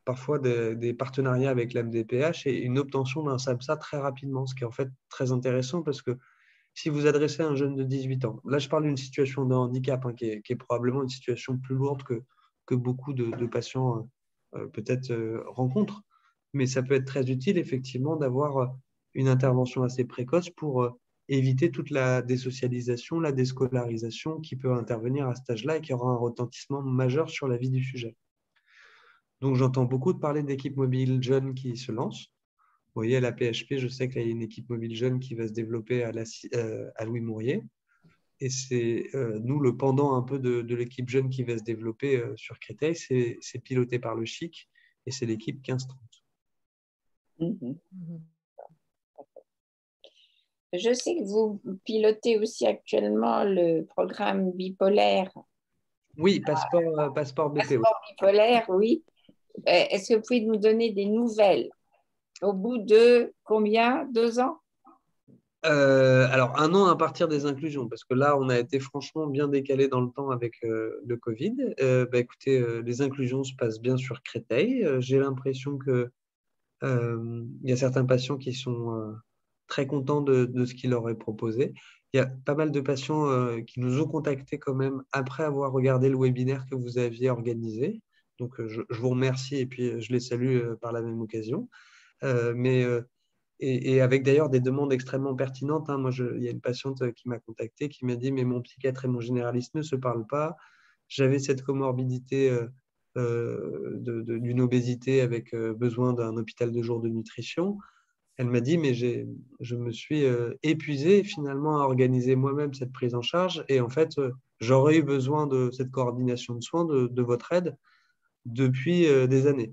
parfois des partenariats avec l'MDPH et une obtention d'un SAMSA très rapidement, ce qui est en fait très intéressant parce que si vous adressez à un jeune de 18 ans, là je parle d'une situation de handicap, hein, qui est probablement une situation plus lourde que beaucoup de patients peut-être rencontrent, mais ça peut être très utile effectivement d'avoir une intervention assez précoce pour éviter toute la désocialisation, la déscolarisation qui peut intervenir à cet âge-là et qui aura un retentissement majeur sur la vie du sujet. Donc j'entends beaucoup de parler d'équipes mobiles jeunes qui se lancent. Vous voyez, à la PHP, je sais qu'il y a une équipe mobile jeune qui va se développer à Louis Mourier. Et c'est nous, le pendant un peu de l'équipe jeune qui va se développer sur Créteil, c'est piloté par le CHIC et c'est l'équipe 15-30. Je sais que vous pilotez aussi actuellement le programme bipolaire. Oui, passeport BPO. Passeport bipolaire, oui. Est-ce que vous pouvez nous donner des nouvelles au bout de combien? 2 ans? Alors, 1 an à partir des inclusions, parce que là, on a été franchement bien décalé dans le temps avec le Covid. Écoutez, les inclusions se passent bien sur Créteil. J'ai l'impression que il y a certains patients qui sont très contents de ce qu'il leur est proposé. Il y a pas mal de patients qui nous ont contactés quand même après avoir regardé le webinaire que vous aviez organisé. Donc, je vous remercie et puis je les salue par la même occasion. Et avec d'ailleurs des demandes extrêmement pertinentes, hein. Moi, il y a une patiente qui m'a contacté qui m'a dit « Mais mon psychiatre et mon généraliste ne se parlent pas. J'avais cette comorbidité d'une obésité avec besoin d'un hôpital de jour de nutrition. » Elle m'a dit « Mais je me suis épuisée finalement à organiser moi-même cette prise en charge. Et en fait, j'aurais eu besoin de cette coordination de soins, de votre aide, depuis des années. »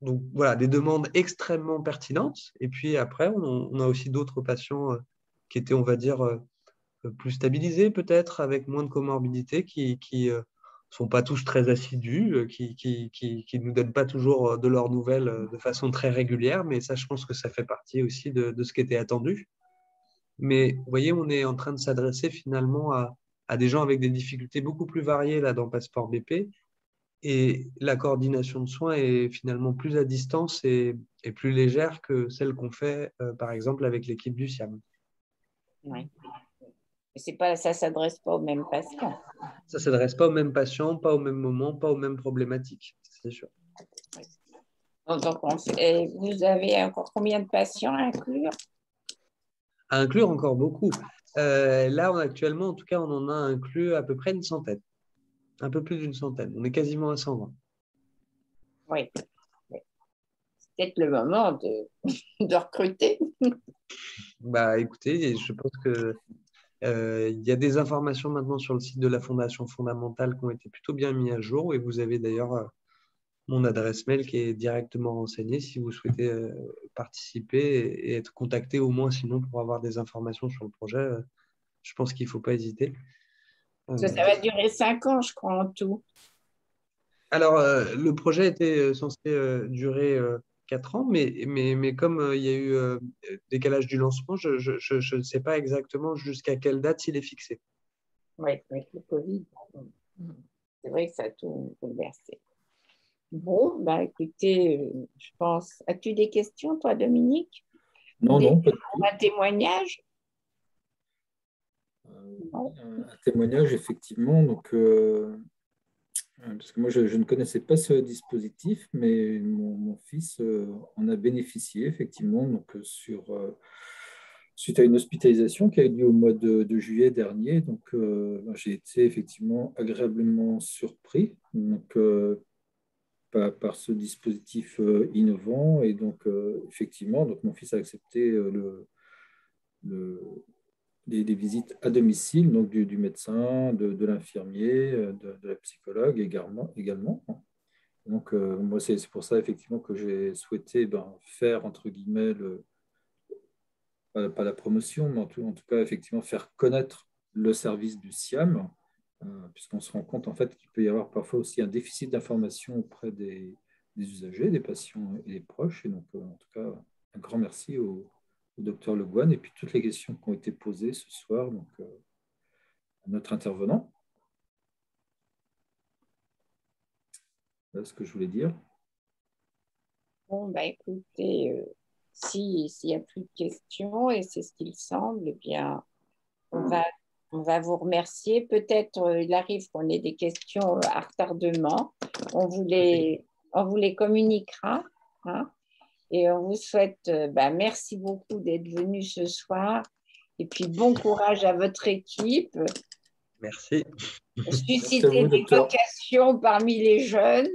Donc voilà, des demandes extrêmement pertinentes. Et puis après, on a aussi d'autres patients qui étaient, on va dire, plus stabilisés peut-être, avec moins de comorbidité, qui sont pas tous très assidus, qui nous donnent pas toujours de leurs nouvelles de façon très régulière. Mais ça, je pense que ça fait partie aussi de ce qui était attendu. Mais vous voyez, on est en train de s'adresser finalement à des gens avec des difficultés beaucoup plus variées là, dans Passeport BP. Et la coordination de soins est finalement plus à distance et plus légère que celle qu'on fait, par exemple, avec l'équipe du SIAM. Oui. Ça ne s'adresse pas aux mêmes patients. Ça ne s'adresse pas aux mêmes patients, pas au même moment, pas aux mêmes problématiques, c'est sûr. Donc, et vous avez encore combien de patients à inclure? À inclure encore beaucoup. Là, actuellement, en tout cas, on en a inclus à peu près une centaine. Un peu plus d'une centaine. On est quasiment à 120. Oui. C'est peut-être le moment de recruter. Bah, écoutez, je pense que il y a des informations maintenant sur le site de la Fondation Fondamentale qui ont été plutôt bien mises à jour. Et vous avez d'ailleurs mon adresse mail qui est directement renseignée si vous souhaitez participer et être contacté au moins sinon pour avoir des informations sur le projet. Je pense qu'il ne faut pas hésiter. Ça va durer 5 ans, je crois, en tout. Alors, le projet était censé durer 4 ans, mais comme il y a eu décalage du lancement, je ne sais pas exactement jusqu'à quelle date il est fixé. Oui, avec le Covid. C'est vrai que ça a tout bouleversé. Bon, bah, écoutez, je pense. As-tu des questions, toi, Dominique? Non, non, pas du tout. Un témoignage? Un témoignage, effectivement. Donc, parce que moi, je ne connaissais pas ce dispositif, mais mon fils en a bénéficié, effectivement, donc, suite à une hospitalisation qui a eu lieu au mois de juillet dernier. Donc, j'ai été effectivement agréablement surpris donc, par ce dispositif innovant. Et donc, effectivement, donc, mon fils a accepté des visites à domicile, donc du médecin, de l'infirmier, de la psychologue également. Donc, moi, c'est pour ça, effectivement, que j'ai souhaité faire, entre guillemets, pas la promotion, mais en tout cas, effectivement, faire connaître le service du SIAM, puisqu'on se rend compte, en fait, qu'il peut y avoir parfois aussi un déficit d'information auprès des usagers, des patients et des proches. Et donc, en tout cas, un grand merci au docteur Le Guen et puis toutes les questions qui ont été posées ce soir donc, à notre intervenant. Voilà ce que je voulais dire. Bon, bah, écoutez, s'il n'y a plus de questions, et c'est ce qu'il semble, eh bien, on va vous remercier. Peut-être il arrive qu'on ait des questions à retardement. On vous les communiquera. Hein, et on vous souhaite, merci beaucoup d'être venu ce soir. Et puis, bon courage à votre équipe. Merci. Susciter des vocations parmi les jeunes,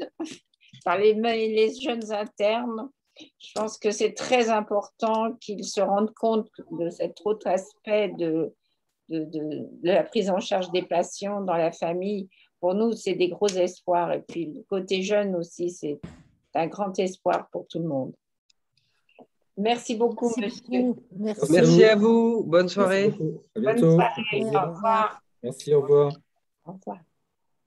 par les jeunes internes. Je pense que c'est très important qu'ils se rendent compte de cet autre aspect de la prise en charge des patients dans la famille. Pour nous, c'est des gros espoirs. Et puis, le côté jeune aussi, c'est un grand espoir pour tout le monde. Merci beaucoup, monsieur. Merci à vous. Bonne soirée. À bientôt. Bonne soirée. Au revoir. Merci, au revoir. Au revoir.